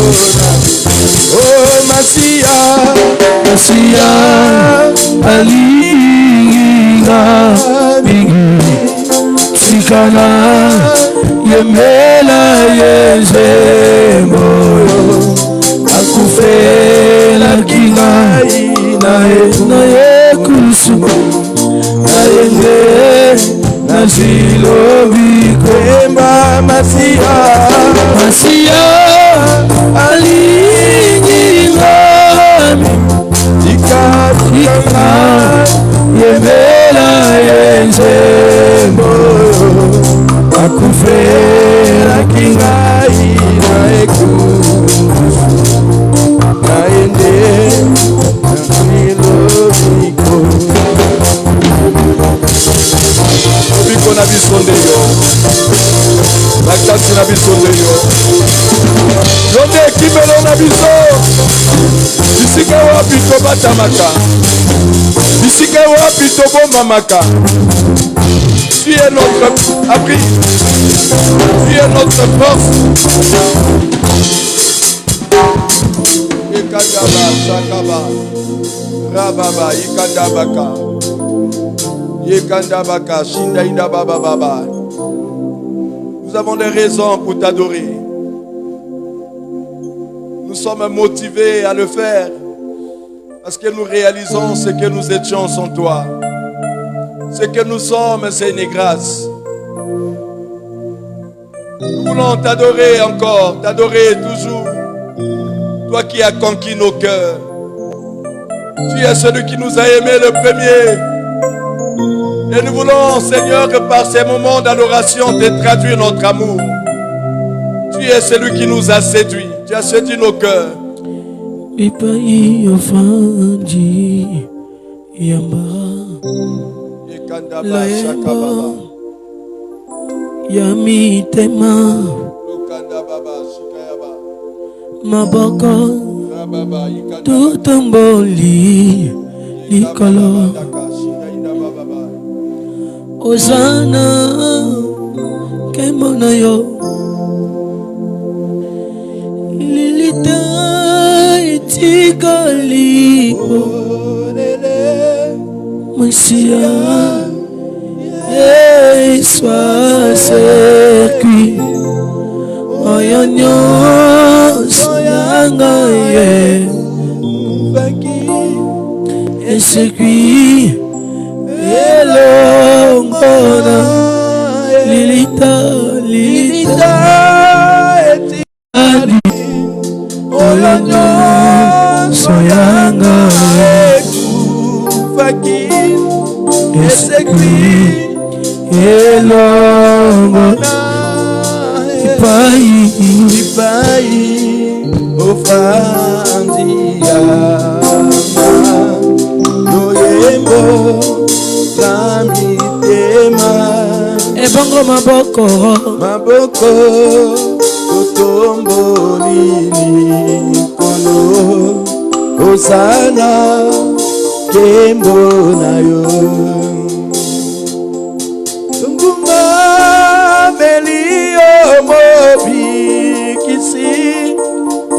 Oh Masia Masia Alinga Bingi Sikana Yemela Yezemoyo Akufela kinga Na yekusu Na yenge Na zilobiko Emba Masia Masia Alinga Ikakika Yemela Yezemoyo Akufela kingai na ekusu Naende Nilo likolo na biso. Bisika wapi tobatamaka. Bisika wapi tobombamaka. Tu es notre abri. Tu es notre force. Ekadaba, Shakaba, Rababa, Ikandabaka, Yekandabaka, Shindaïda Baba Baba. Nous avons des raisons pour t'adorer. Nous sommes motivés à le faire parce que nous réalisons ce que nous étions sans toi. Ce que nous sommes, c'est une grâce. Nous voulons t'adorer encore, t'adorer toujours. Toi qui as conquis nos cœurs. Tu es celui qui nous a aimés le premier. Et nous voulons, Seigneur, que par ces moments d'adoration, te traduire notre amour. Tu es celui qui nous a séduits. Tu as séduit nos cœurs. Maboko tutomboli likolo Osana kemona yo lilita itikali Messia soit circuit Oyanyo soyanga ye et circuit elongona lilita etikali Oyanyo soyanga et circuit elongona Ipai ofandia noyembo lamitema ebongo maboko otombolini kono osana kembo na yo tunguma belio mobikisi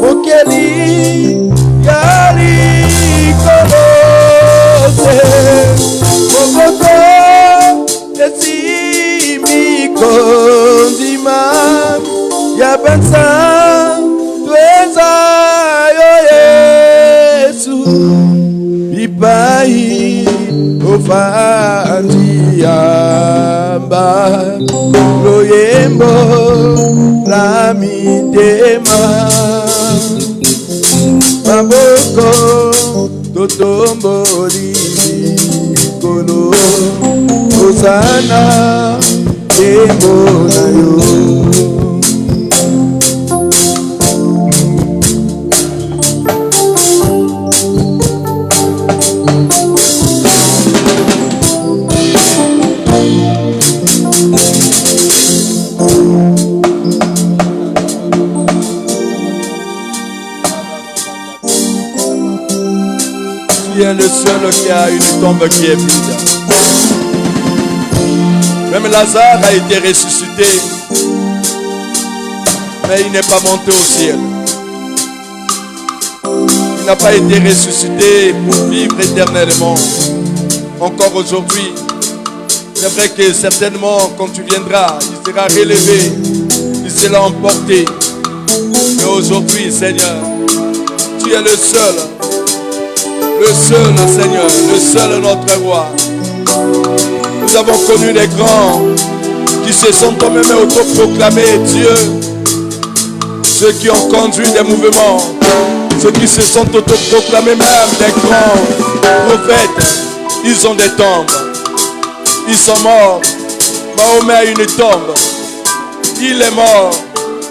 mokeli yali kolose mokoto esimiko ndima ya bansa tweza yo Yesu bipai ofandiamba loyembo la mitema maboko totomboli kono osana kembo na yo Tu es le seul qui a une tombe qui est vide. Même Lazare a été ressuscité, mais il n'est pas monté au ciel. Il n'a pas été ressuscité pour vivre éternellement. Encore aujourd'hui, c'est vrai que certainement quand tu viendras, il sera relevé, il sera emporté. Mais aujourd'hui, Seigneur, tu es le seul Seigneur, le seul notre roi. Nous avons connu des grands qui se sont eux-mêmes autoproclamés Dieu. Ceux qui ont conduit des mouvements, ceux qui se sont autoproclamés même des grands prophètes, ils ont des tombes. Ils sont morts. Mahomet a une tombe. Il est mort.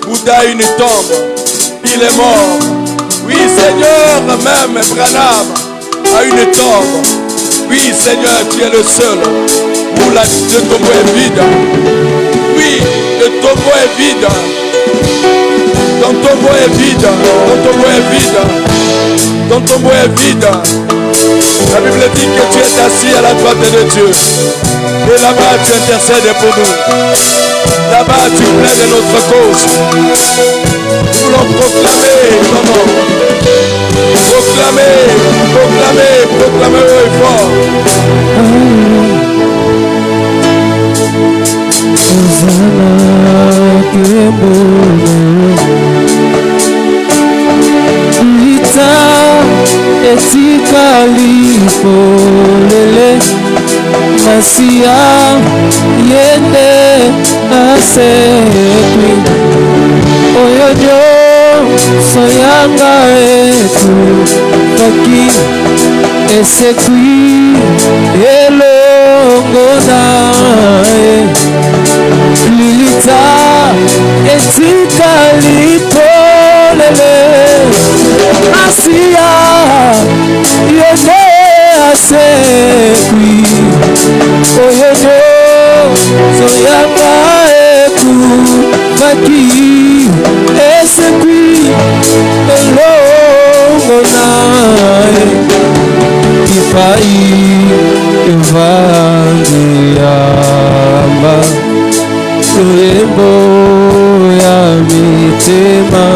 Bouddha a une tombe. Il est mort. Oui, Seigneur, même Branham a une tombe. Oui, Seigneur, tu es le seul où le tombeau est vide. Oui, le tombeau est vide. Ton tombeau est vide. Ton tombeau est vide. Ton tombeau est vide. La Bible dit que tu es assis à la droite de Dieu. Et là-bas, tu intercèdes pour nous. Là-bas, tu plaides notre cause. Nous voulons proclamer ton nom. Proclamer, proclamer, proclamer haut et fort. Lita etika lipolele Masia yende asekwi Oyojo soyanga etu Taki esekwi elongo nae Lilita etika lipolele Masia yende asekwi Oyojo soyanga etu Taki esekwi elongo nae Ipai evangeliamba Loyembo ya mitema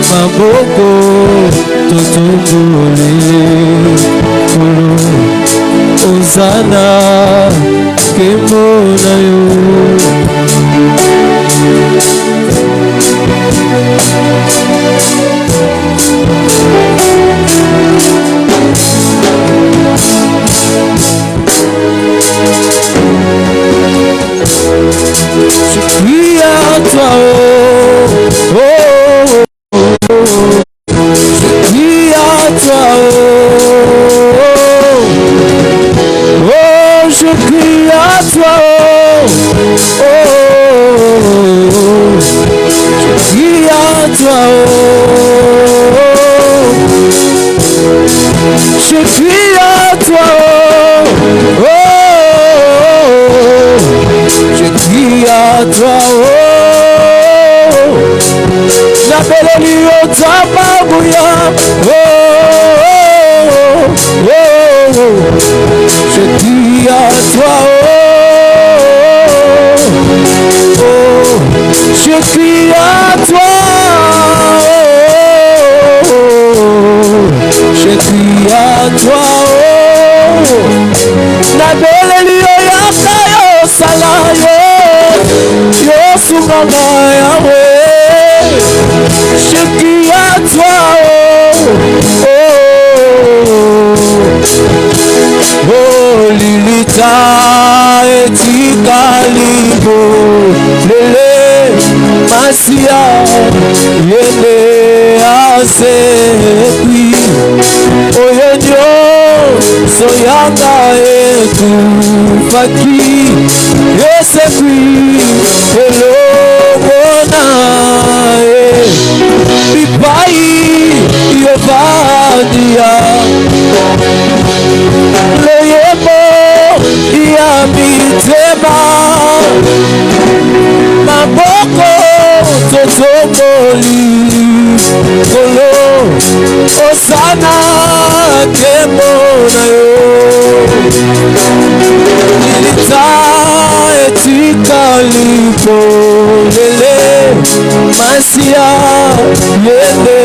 Maboko totombole Kolo Ozana kembo na yo Je crie à toi, oh, oh, oh, oh. Je crie à toi, oh, oh, oh, je crie à toi, oh, oh, oh. Je crie à toi, oh, je crie à toi, oh, je crie à toi, oh, Nabeleli otababuya, oh, oh, oh, je crie à toi, oh, oh, je crie à toi, oh, je crie à toi, oh, Nabeleli oyakayo salayo, yo sumanga yawe, je crie à toi, oh, oh, oh, Lilita etika libo, lele masia yele asekwi, oyenyo soyanga etu faki esekwi elongo nae Bipai yevadia Loyembo ya mitema Maboko totomboli Kolo Osana kembo na yo Lilita etika lipolele Masia yende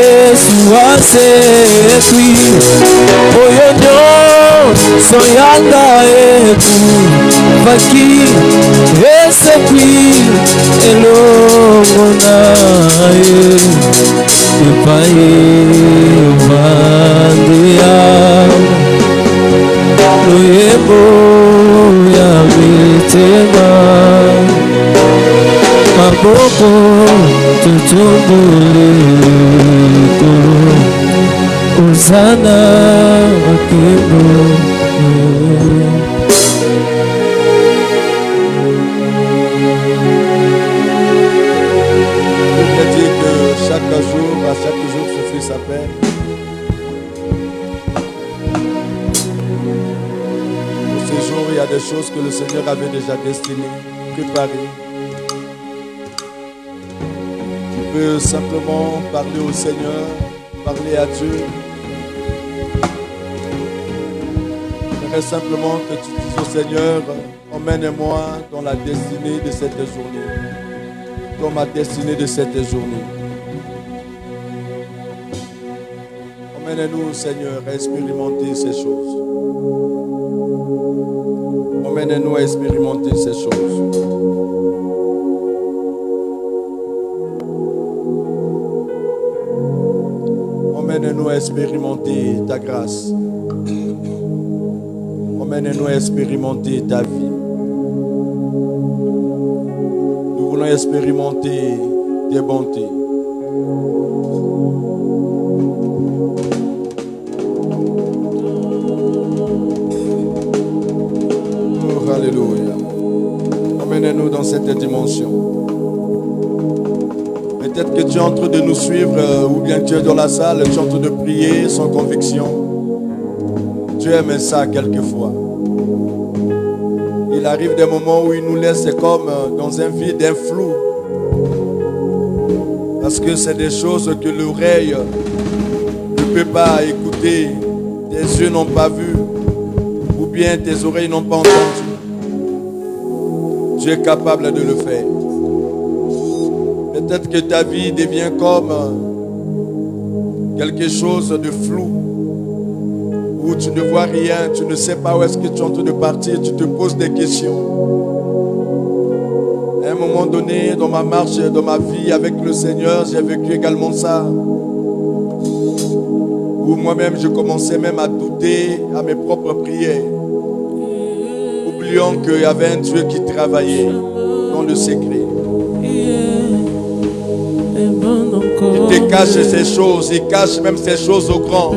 suasekwi Oyono soyanga etu Faki esekwi elongo nae Ipai vandia Loyembo ya mitema Maboko tutumbule Kolo Ozana akebo Je dis que chaque jour, à chaque jour se fait sa peine. Pour ce jour, il y a des choses que le Seigneur avait déjà destinées, préparées. veux simplement parler au Seigneur, parler à Dieu. J'aimerais simplement que tu dises au Seigneur, emmène-moi dans la destinée de cette journée, dans ma destinée de cette journée. Emmène-nous, Seigneur, à expérimenter ces choses. Emmène-nous à expérimenter ces choses. Emmène-nous à expérimenter ta grâce. Emmène-nous à expérimenter ta vie. Nous voulons expérimenter tes bontés. Oh, alléluia. Emmène-nous dans cette dimension. Peut-être que tu es en train de nous suivre ou bien tu es dans la salle, tu es en train de prier sans conviction. Tu aimes ça quelquefois. Il arrive des moments où il nous laisse comme dans un vide, un flou. Parce que c'est des choses que l'oreille ne peut pas écouter, tes yeux n'ont pas vu, ou bien tes oreilles n'ont pas entendu. Tu es capable de le faire. Peut-être que ta vie devient comme quelque chose de flou, où tu ne vois rien, tu ne sais pas où est-ce que tu es en train de partir, tu te poses des questions. À un moment donné, dans ma marche, dans ma vie avec le Seigneur, j'ai vécu également ça, où moi-même je commençais même à douter à mes propres prières, oubliant qu'il y avait un Dieu qui travaillait dans le secret. Il te cache ces choses, il cache même ces choses au grand.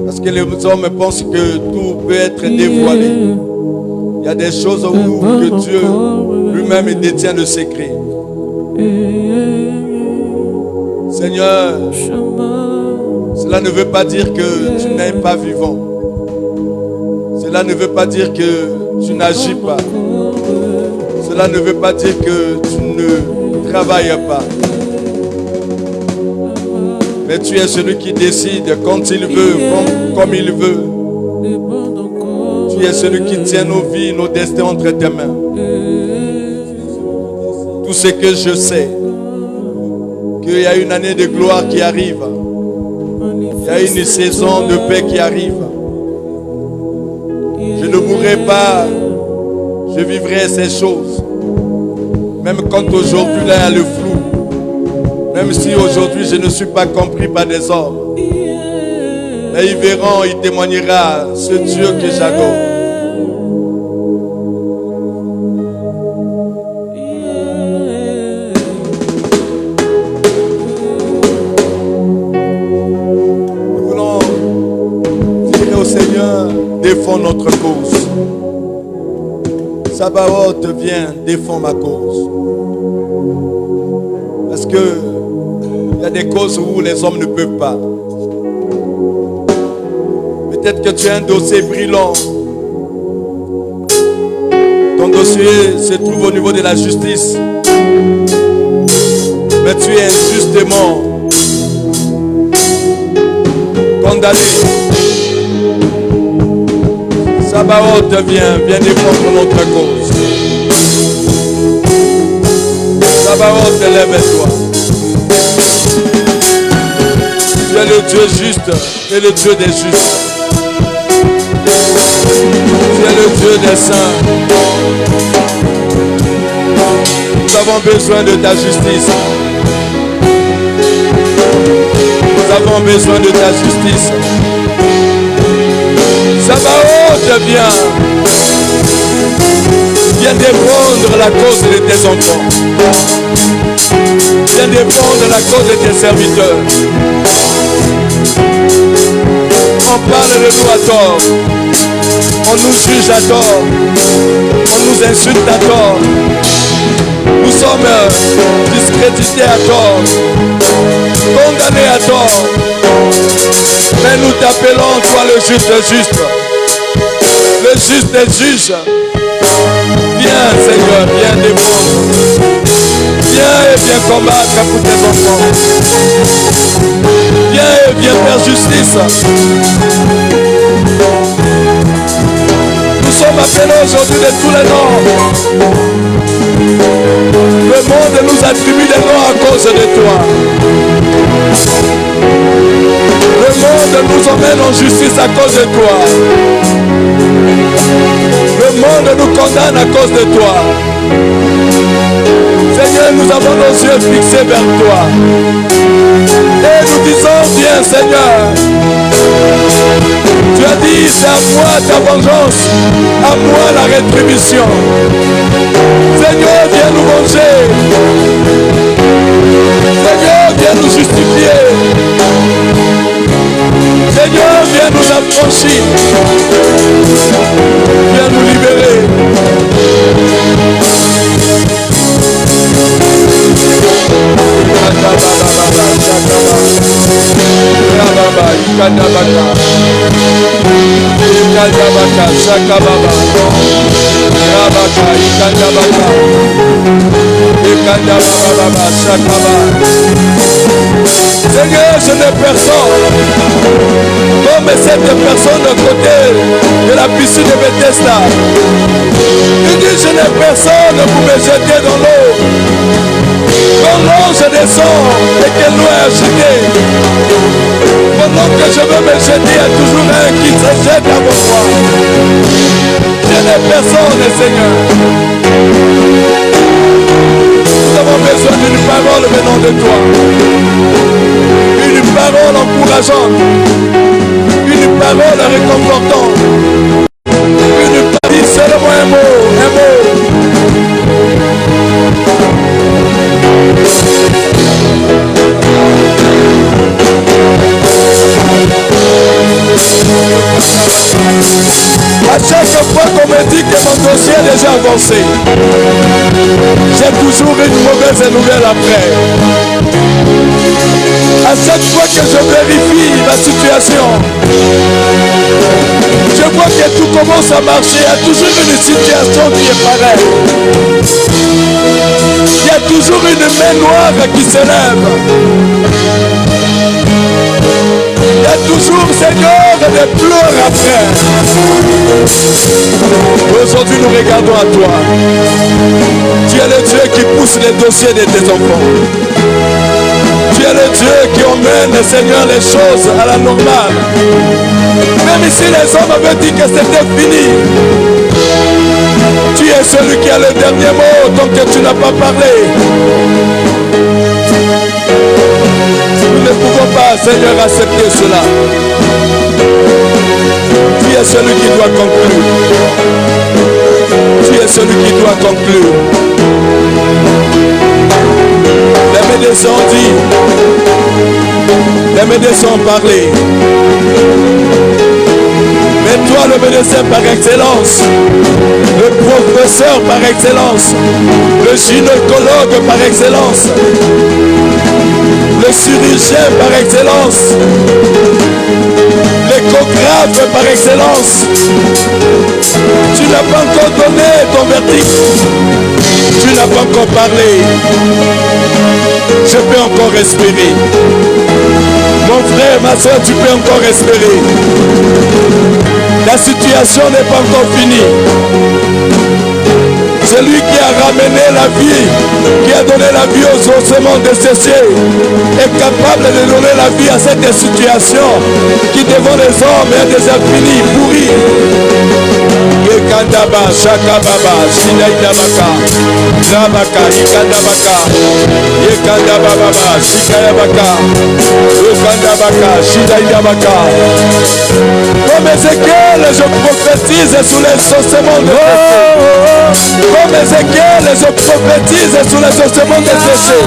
Parce que les hommes pensent que tout peut être dévoilé. Il y a des choses où que Dieu lui-même détient le secret. Seigneur, cela ne veut pas dire que tu n'es pas vivant. Cela ne veut pas dire que tu n'agis pas. Cela ne veut pas dire que tu ne travailles pas. Mais tu es celui qui décide quand il veut, comme il veut. Tu es celui qui tient nos vies, nos destins entre tes mains. Tout ce que je sais, qu'il y a une année de gloire qui arrive. Il y a une saison de paix qui arrive. Je ne mourrai pas, je vivrai ces choses. Même quand aujourd'hui là, il y a le flou. Même si aujourd'hui je ne suis pas compris par des hommes. Mais ils verront, il témoignera ce Dieu que j'adore. Nous voulons dire au Seigneur, défends notre cause. Sabaoth, viens, défends ma cause. Parce que il y a des causes où les hommes ne peuvent pas. Peut-être que tu as un dossier brillant. Ton dossier se trouve au niveau de la justice. Mais tu es injustement condamné. Sabaoth, viens défendre notre cause. Sabaoth, lève-toi. Tu es le Dieu juste et le Dieu des justes. Tu es le Dieu des saints. Nous avons besoin de ta justice. Nous avons besoin de ta justice. Sabaoth, viens défendre la cause de tes enfants. Viens défendre la cause de tes serviteurs. On parle de nous à tort. On nous juge à tort. On nous insulte à tort. Nous sommes discrédités à tort. Condamnés à tort. Mais nous t'appelons, toi le juste. Le juste est juge. Viens Seigneur, viens défendre. Viens et viens combattre pour tes enfants. Viens et viens faire justice. Nous sommes appelés aujourd'hui de tous les noms. Le monde nous attribue des noms à cause de toi. Le monde nous emmène en justice à cause de toi. Le monde nous condamne à cause de toi. Seigneur, nous avons nos yeux fixés vers toi. Et nous disons, viens Seigneur. Tu as dit, c'est à moi ta vengeance, à moi la rétribution. Seigneur, viens nous venger. Seigneur, viens nous justifier. Seigneur, viens nous affranchir. Viens nous libérer. Seigneur, je n'ai personne comme cette personne de côté de la piscine de Bethesda. Il dit, je n'ai personne pour me jeter dans l'eau. Quand l'ange descend et que l'eau est agitée, pendant que je veux me jeter, il y a toujours un qui se jette avant moi. Je n'ai personne, Seigneur. Nous avons besoin d'une parole venant de toi. Une parole encourageante. Une parole réconfortante. Une parole, seulement un mot, un mot. À chaque fois qu'on me dit que mon dossier est déjà avancé, j'ai toujours une mauvaise nouvelle après. À chaque fois que je vérifie la situation, je vois que tout commence à marcher. Il y a toujours une situation qui est pareille. Il y a toujours une main noire qui se lève. Il y a toujours, Seigneur, des pleurs après. Aujourd'hui, nous regardons à toi. Tu es le Dieu qui pousse les dossiers de tes enfants. Tu es le Dieu qui emmène, Seigneur, les choses à la normale. Même si les hommes avaient dit que c'était fini, tu es celui qui a le dernier mot, donc tu n'as pas parlé. Nous ne pouvons pas, Seigneur, accepter cela. Tu es celui qui doit conclure. Tu es celui qui doit conclure. Les médecins ont dit, les médecins ont parlé. Mais toi, le médecin par excellence, le professeur par excellence, le gynécologue par excellence, le chirurgien par excellence, l'échographe par excellence, tu n'as pas encore donné ton verdict, tu n'as pas encore parlé. Je peux encore respirer. Mon frère, ma soeur, tu peux encore respirer. La situation n'est pas encore finie. Celui qui a ramené la vie, qui a donné la vie aux ossements desséchés, est capable de donner la vie à cette situation qui devant les hommes est déjà finie, pourrie. Yekandaba, Shakababa, Shidaidabaka, Rabaka, Yekandabaka, Yekandababa, Shikayabaka, Yekandabaka, Shidaidabaka. Comme Ézéchiel, je prophétise sur les ossements desséchés. Comme Ézéchiel, je prophétise sur les ossements desséchés.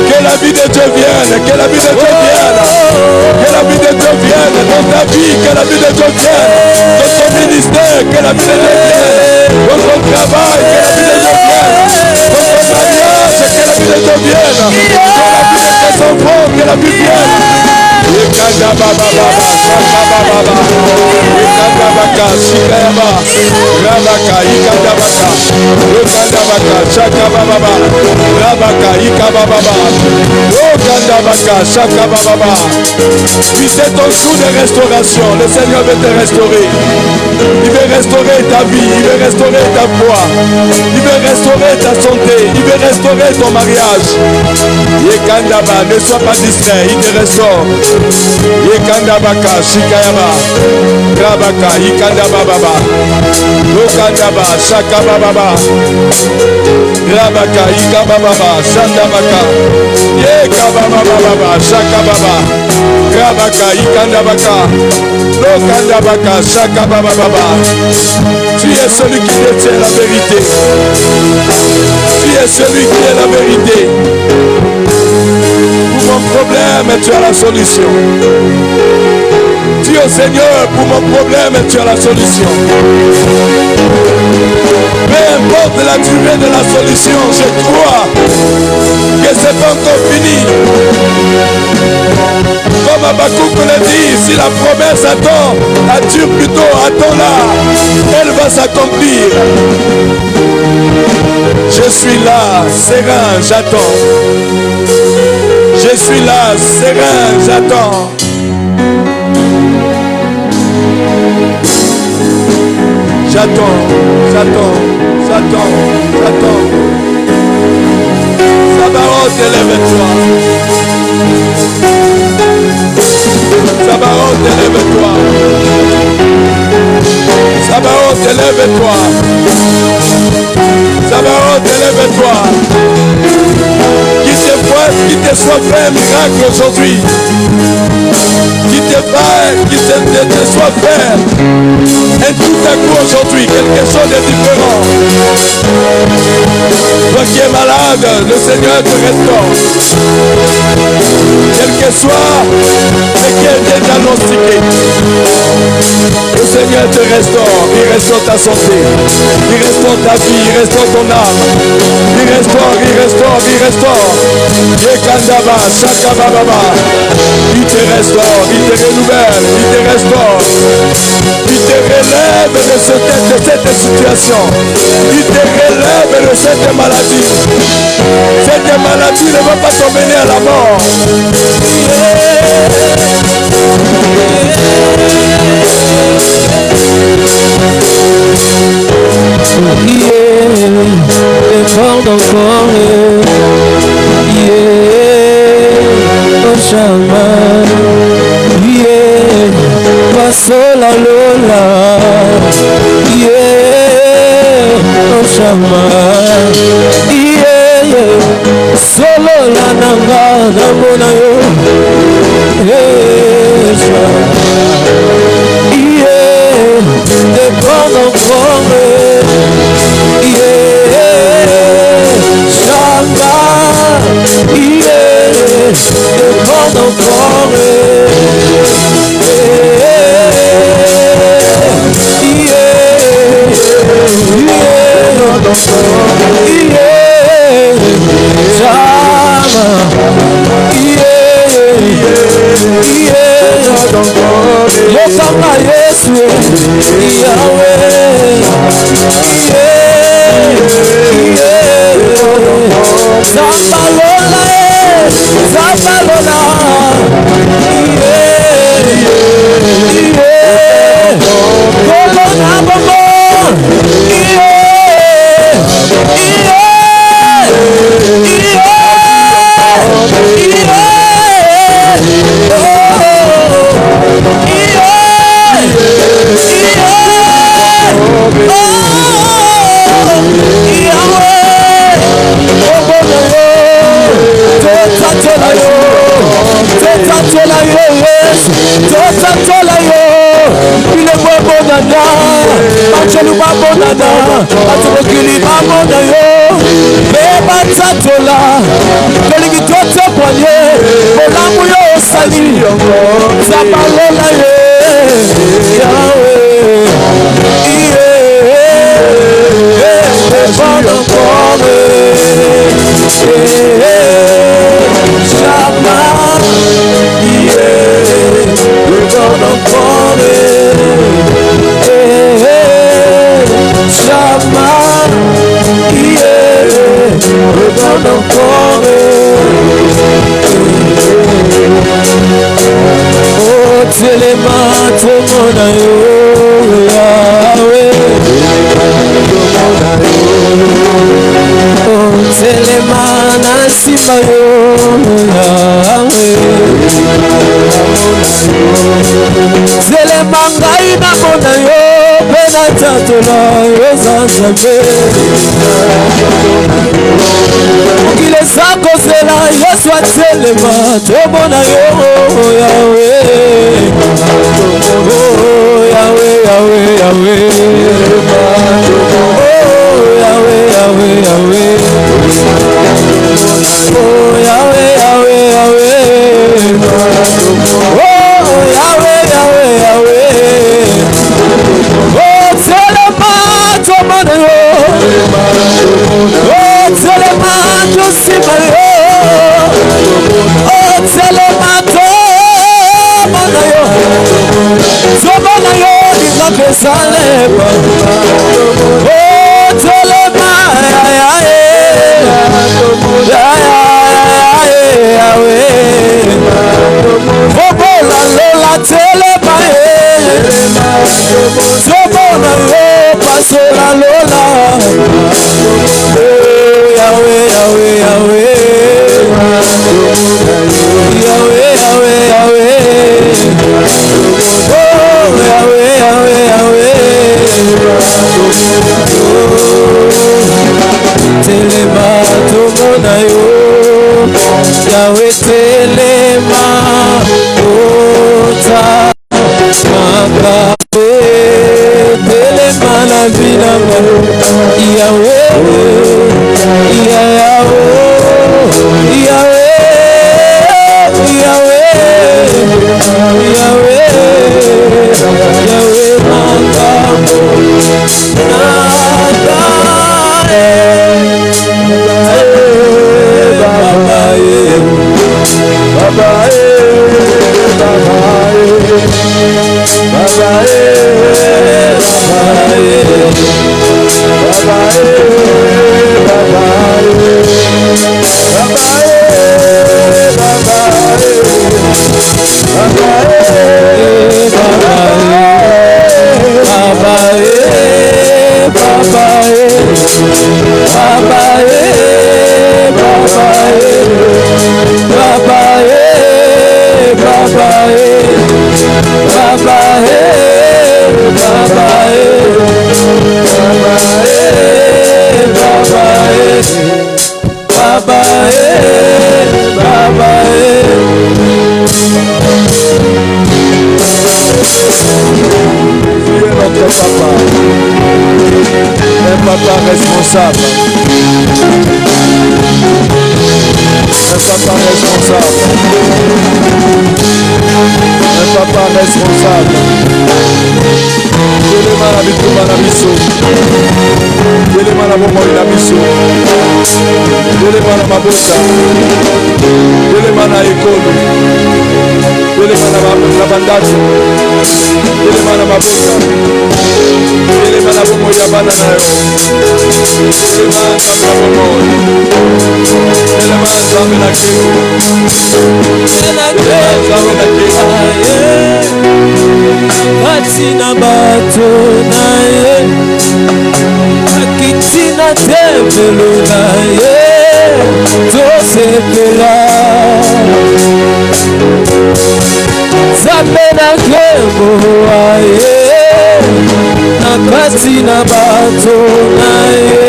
Que la vie de Dieu vienne, que la vie de Dieu vienne, que la vie de Dieu vienne dans ta vie, que la vie de Dieu vienne dans ton ministère, que la vie de Dieu vienne dans ton travail, que la vie de Dieu vienne dans ton mariage, que la vie de Dieu vienne dans la vie de tes enfants, que la vie vienne. Seigneur, Puis c'est ton jour de restauration. Le Seigneur veut te restaurer. Il veut restaurer ta vie. Il veut restaurer ta foi. Il veut restaurer ta santé. Il veut restaurer ton mariage. Yekandaba, ne sois pas distrait. Il te restaure. Yekandabaka, Shikayaba. Rabaka, Yikandababa. Lokandaba, Shakababa. Rabaka, Yikababa, Shandabaka. Yekababa, Shakababa. Rabaka, Yikandabaka. Lokandabaka, Shakababa. Tu es celui qui détient la vérité. Tu es celui qui est la vérité. Pour mon problème, tu as la solution. Dis au Seigneur, pour mon problème, tu as la solution. Peu importe la durée de la solution, je crois que c'est pas encore fini. Comme Habakkuk le dit, si la promesse attend plutôt, attends-la, elle va s'accomplir. Je suis là, serein, j'attends. Je suis là, serein, j'attends. J'attends. Sabaoth, élève-toi. Sabaoth, élève-toi. Sabaoth, élève-toi. Sabaoth, élève-toi. Qu'il te soit fait un miracle aujourd'hui. Qu'il te soit fait un tout à coup aujourd'hui, quelque chose de différent. Toi qui es malade, le Seigneur te restaure. Quel que soit ce qui a été diagnostiqué, le Seigneur te restaure. Il restaure ta santé, il restaure ta vie, il restaure ton âme. Il restaure. Yekandaba, Shakababa. Il te restaure, il te renouvelle, il te restaure. Il te relève de cette situation. Il te relève de cette maladie. Cette maladie ne va pas t'emmener à la mort. Défendre encore, Oshama, Basola Lola, Oshama, Solo la nanga namona yo, défendre encore, Shamba, défendre encore, Oh, Telema, Tomona yo, Yahweh. Oh, Telema, Nasima yo, Yahweh. Telema, Ngaina mona yo, Benatatola, Yosanzabe. Ukile zako zela, Yesu atelema, Tomona yo, Yahweh. Oh, Yahweh, Yahweh, Yahweh. Oh, Yahweh, Yahweh, Yahweh. Oh, Yahweh, Yahweh, Yahweh. Oh, Yahweh, Yahweh, Yahweh. Oh, Telema, Tomona yo. Oh, Telema, Tosima yo. Oh, Telema, Tomona yo. Tomona yo, Dika Salema. Oh, Telema, Bobola lola Telema, Tomona yo, Pasola lola. Yahweh, Yahweh, Yahweh. Yahweh, Yahweh, Yahweh. Oh, Yahweh, Yahweh, Yahweh. Telema, Tomona yo. Yahweh, Telema, Ota, Makabe, Telema na binama. Yahweh, Yahweh, Yahweh, Yahweh, Yahweh, Makabe, papa responsable. Un papa responsable. Un papa responsable. Telema na bitumba na biso. Telema na bomoi na biso. Telema na mabota. Telema na ekolo. Telema na bandatu. Telema na mabota. Telema na bomoi ya bana na yo. Telema na bomoi. Telema nzambe na keko. Nzambe na keko. Katina bato na ye, akitina tempelo na ye, tosepela. Zambe na kemo aye, akatina bato na ye,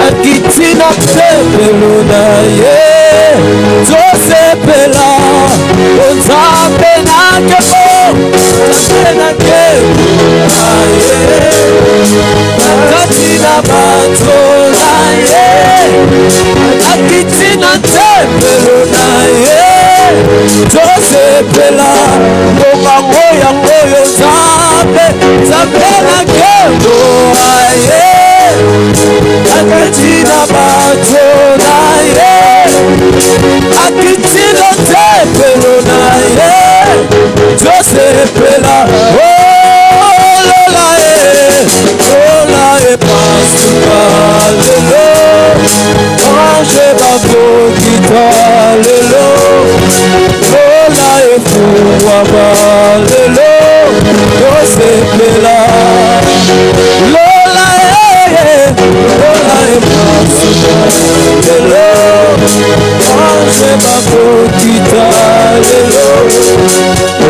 akitina tempelo na ye, tosepela. Zambe na kemo. Katina bato na ye, akitina tempelo na ye, tosepela. Mobango yango yo Zambe, Zambe na kembo aye, akatina bato na ye, akitina tempelo na ye, tosepela. Lola e Pascal, ange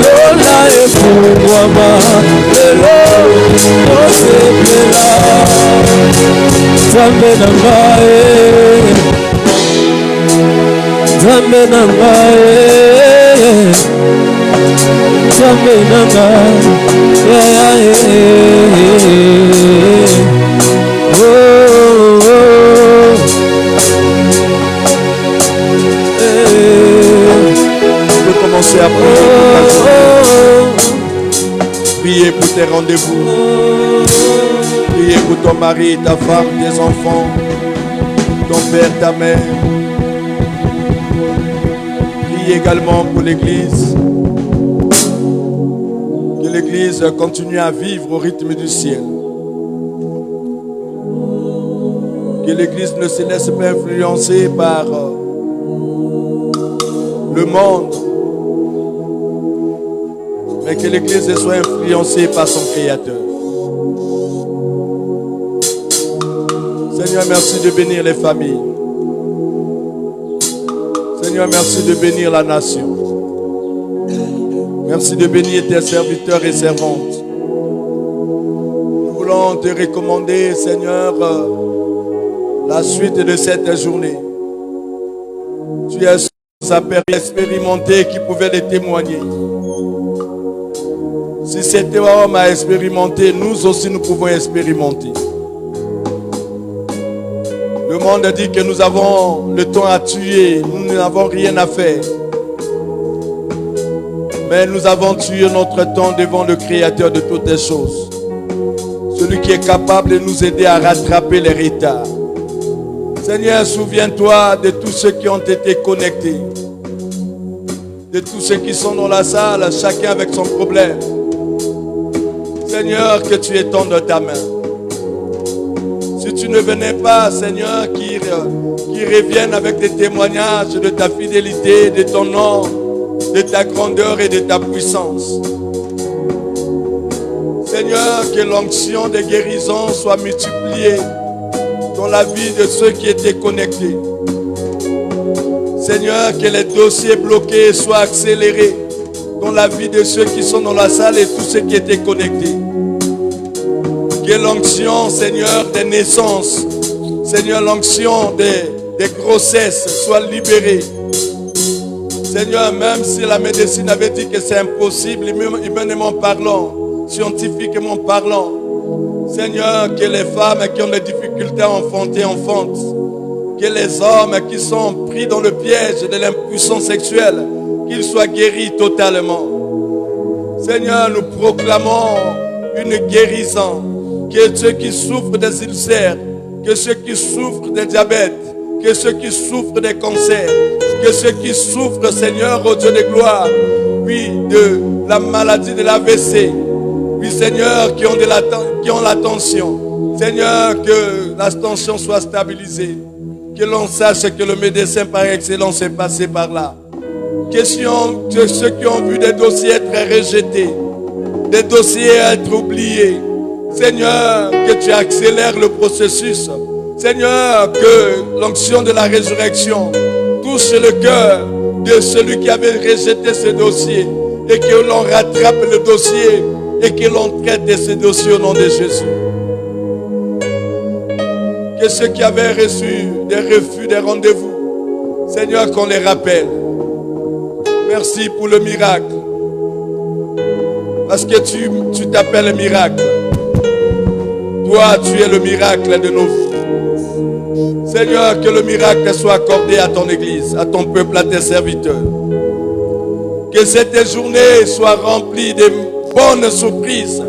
lola efungwama lelo osepela Nzambe na ngai Nzambe na ngai Nzambe na ngai Commencer à prier pour tes rendez-vous. Prier pour ton mari, ta femme, tes enfants, ton père, ta mère. Priez également pour l'Église. Que l'Église continue à vivre au rythme du ciel. Que l'Église ne se laisse pas influencer par le monde, mais que l'Église soit influencée par son Créateur. Seigneur, merci de bénir les familles. Seigneur, merci de bénir la nation. Merci de bénir tes serviteurs et servantes. Nous voulons te recommander, Seigneur, la suite de cette journée. Tu es sa père expérimenté qui pouvait le témoigner. Si cet homme a expérimenté, nous aussi nous pouvons expérimenter. Le monde dit que nous avons le temps à tuer, nous n'avons rien à faire. Mais nous avons tué notre temps devant le Créateur de toutes les choses. Celui qui est capable de nous aider à rattraper les retards. Seigneur, souviens-toi de tous ceux qui ont été connectés. De tous ceux qui sont dans la salle, chacun avec son problème. Seigneur, que tu étendes ta main. Si tu ne venais pas, Seigneur, qui revienne avec des témoignages de ta fidélité, de ton nom, de ta grandeur et de ta puissance. Seigneur, que l'onction de guérison soit multipliée dans la vie de ceux qui étaient connectés. Seigneur, que les dossiers bloqués soient accélérés dans la vie de ceux qui sont dans la salle et tous ceux qui étaient connectés. Que l'onction, Seigneur, des naissances, Seigneur, l'onction des grossesses soit libérée. Seigneur, même si la médecine avait dit que c'est impossible, humainement parlant, scientifiquement parlant, Seigneur, que les femmes qui ont des difficultés à enfanter, enfantent. Que les hommes qui sont pris dans le piège de l'impuissance sexuelle, qu'ils soient guéris totalement. Seigneur, nous proclamons une guérison. Que ceux qui souffrent des ulcères, que ceux qui souffrent de diabète, que ceux qui souffrent des cancers, que ceux qui souffrent, Seigneur, au Dieu de gloire, oui, de la maladie de l'AVC, oui, Seigneur, qui ont la tension, Seigneur, que la tension soit stabilisée, que l'on sache que le médecin par excellence est passé par là. Que ceux qui ont vu des dossiers être rejetés, des dossiers être oubliés, Seigneur, que tu accélères le processus. Seigneur, que l'onction de la résurrection touche le cœur de celui qui avait rejeté ce dossier et que l'on rattrape le dossier et que l'on traite de ce dossier au nom de Jésus. Que ceux qui avaient reçu des refus, des rendez-vous, Seigneur, qu'on les rappelle. Merci pour le miracle. Parce que tu t'appelles miracle. Toi, tu es le miracle de nos vies. Seigneur, que le miracle soit accordé à ton Église, à ton peuple, à tes serviteurs. Que cette journée soit remplie de bonnes surprises.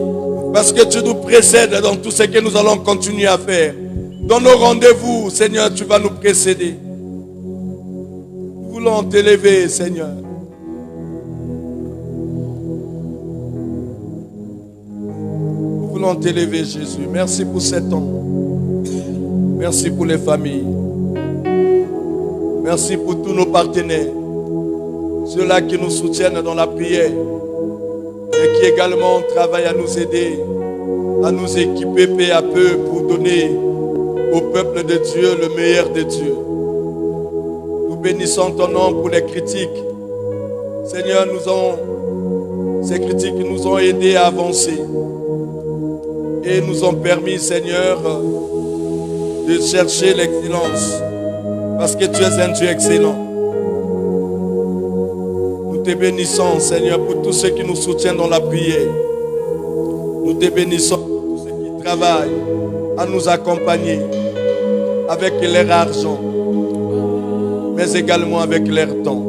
Parce que tu nous précèdes dans tout ce que nous allons continuer à faire. Dans nos rendez-vous, Seigneur, tu vas nous précéder. Nous voulons t'élever, Seigneur. Nous voulons t'élever, Jésus. Merci pour cet temps. Merci pour les familles. Merci pour tous nos partenaires. Ceux-là qui nous soutiennent dans la prière et qui également travaillent à nous aider, à nous équiper peu à peu pour donner au peuple de Dieu le meilleur de Dieu. Nous bénissons ton nom pour les critiques. Seigneur, nous Ces critiques nous ont aidés à avancer et nous ont permis, Seigneur, de chercher l'excellence parce que tu es un Dieu excellent. Nous te bénissons, Seigneur, pour tous ceux qui nous soutiennent dans la prière. Nous te bénissons pour tous ceux qui travaillent à nous accompagner avec leur argent, mais également avec leur temps.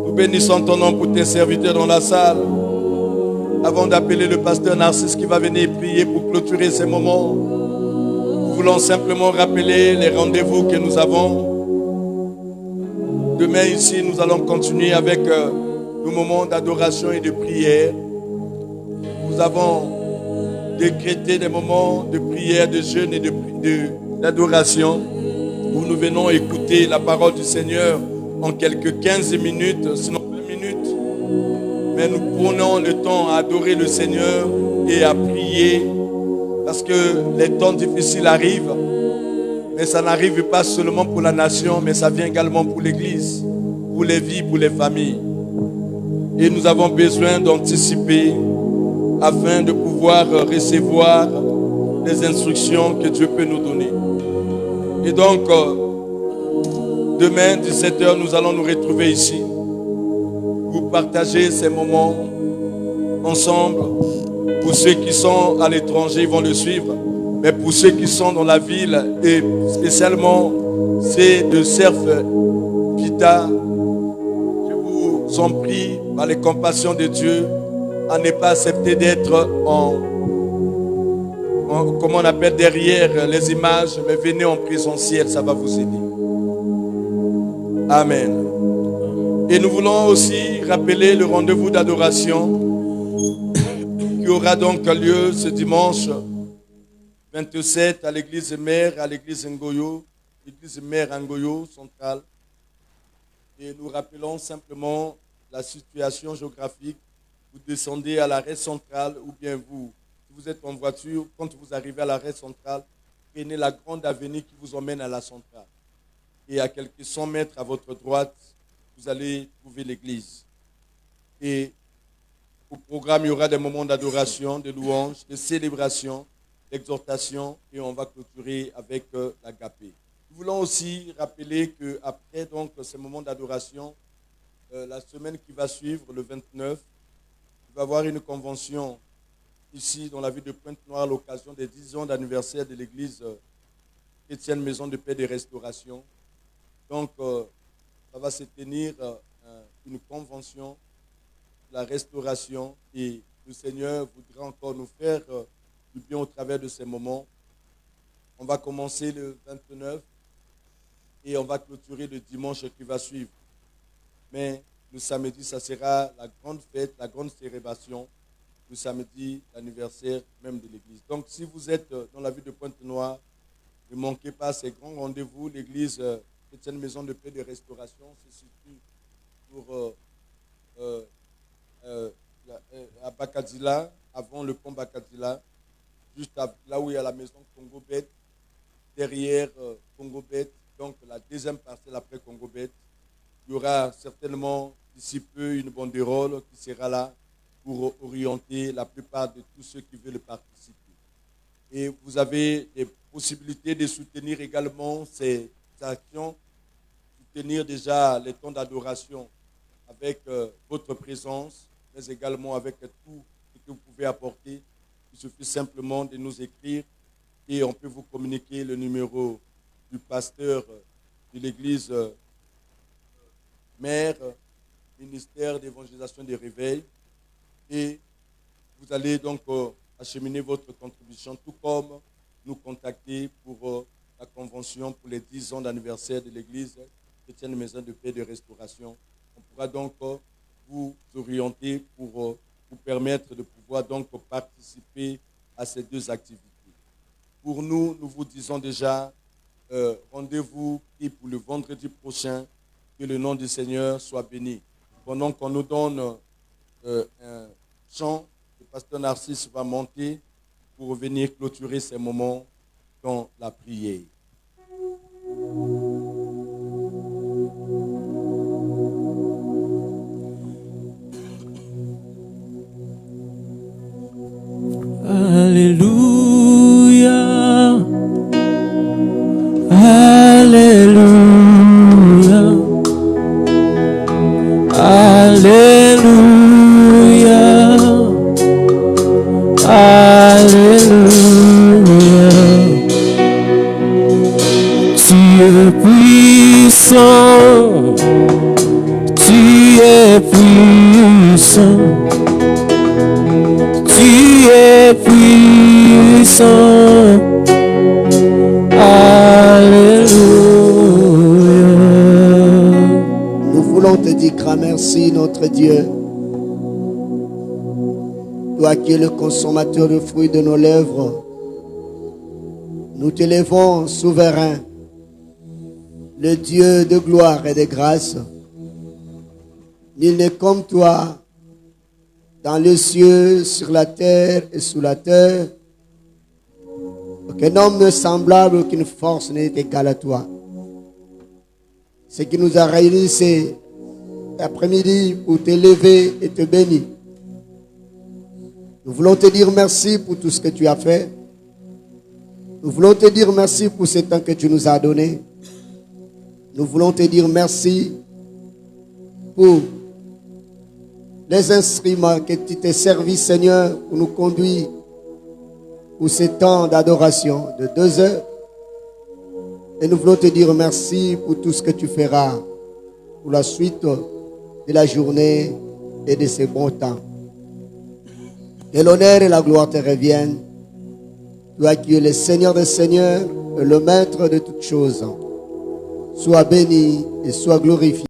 Nous bénissons ton nom pour tes serviteurs dans la salle. Avant d'appeler le pasteur Narcisse qui va venir prier pour clôturer ces moments, nous voulons simplement rappeler les rendez-vous que nous avons. Demain ici, nous allons continuer avec nos moments d'adoration et de prière. Nous avons décrété des moments de prière, de jeûne et d'adoration où nous venons écouter la parole du Seigneur en quelques 15 minutes, sinon 20 minutes. Mais nous prenons le temps à adorer le Seigneur et à prier parce que les temps difficiles arrivent. Mais ça n'arrive pas seulement pour la nation, mais ça vient également pour l'Église, pour les vies, pour les familles. Et nous avons besoin d'anticiper afin de pouvoir recevoir les instructions que Dieu peut nous donner. Et donc, demain, 17h, nous allons nous retrouver ici pour partager ces moments ensemble. Pour ceux qui sont à l'étranger, ils vont le suivre. Mais pour ceux qui sont dans la ville, et spécialement ceux de Cerf Pita, je vous en prie, par les compassions de Dieu, à ne pas accepter d'être comment on appelle, derrière les images, mais venez en présentiel, ça va vous aider. Amen. Et nous voulons aussi rappeler le rendez-vous d'adoration qui aura donc lieu ce dimanche 27 à l'église mère, à l'église Ngoyo, l'église mère Ngoyo centrale. Et nous rappelons simplement la situation géographique. Vous descendez à l'arrêt central ou bien si vous êtes en voiture, quand vous arrivez à l'arrêt central, prenez la grande avenue qui vous emmène à la centrale. Et à quelques 100 mètres à votre droite, vous allez trouver l'église. Et au programme, il y aura des moments d'adoration, de louange, de célébration, d'exhortation, et on va clôturer avec l'agapé. Nous voulons aussi rappeler qu'après ces moments d'adoration, la semaine qui va suivre, le 29, il va y avoir une convention ici dans la ville de Pointe-Noire à l'occasion des 10 ans d'anniversaire de l'église chrétienne Maison de Paix et de Restauration. Donc, ça va se tenir une convention de la restauration et le Seigneur voudra encore nous faire du bien au travers de ces moments. On va commencer le 29 et on va clôturer le dimanche qui va suivre. Mais le samedi, ça sera la grande fête, la grande célébration, le samedi, l'anniversaire même de l'église. Donc, si vous êtes dans la ville de Pointe-Noire, ne manquez pas ces grands rendez-vous. L'église chrétienne Maison de Paix et de Restauration se situe à Bakadila, avant le pont Bakadila, juste là où il y a la maison Congo-Bet, derrière Congo-Bet, donc la deuxième parcelle après Congo-Bet. Il y aura certainement d'ici peu une banderole qui sera là pour orienter la plupart de tous ceux qui veulent participer. Et vous avez des possibilités de soutenir également ces actions, soutenir déjà les temps d'adoration avec votre présence, mais également avec tout ce que vous pouvez apporter. Il suffit simplement de nous écrire et on peut vous communiquer le numéro du pasteur de l'église mère, ministère d'évangélisation des réveils. Et vous allez donc acheminer votre contribution, tout comme nous contacter pour la convention pour les 10 ans d'anniversaire de l'église chrétienne Maison de Paix et de Restauration. On pourra donc vous orienter pour vous permettre de pouvoir donc participer à ces deux activités. Pour nous, nous vous disons déjà, rendez-vous pour le vendredi prochain, que le nom du Seigneur soit béni. Pendant qu'on nous donne un chant, le pasteur Narcisse va monter pour venir clôturer ces moments dans la prière. puissant, tu es puissant, tu es puissant. Alléluia. Nous voulons te dire grand merci, notre Dieu. Toi qui es le consommateur de fruits de nos lèvres, nous t'élèvons souverain, le Dieu de gloire et de grâce. Nul n'est comme toi dans les cieux, sur la terre et sous la terre. Aucun homme semblable, aucune force n'est égale à toi. Ce qui nous a réunis, c'est l'après-midi pour t'élever et te bénir. Nous voulons te dire merci pour tout ce que tu as fait. Nous voulons te dire merci pour ce temps que tu nous as donné. Nous voulons te dire merci pour les instruments que tu t'es servi, Seigneur, pour nous conduire pour ce temps d'adoration de 2 heures. Et nous voulons te dire merci pour tout ce que tu feras pour la suite de la journée et de ces bons temps. Que l'honneur et la gloire te reviennent. Toi qui es le Seigneur des Seigneurs, et le Maître de toutes choses. Sois béni et sois glorifié.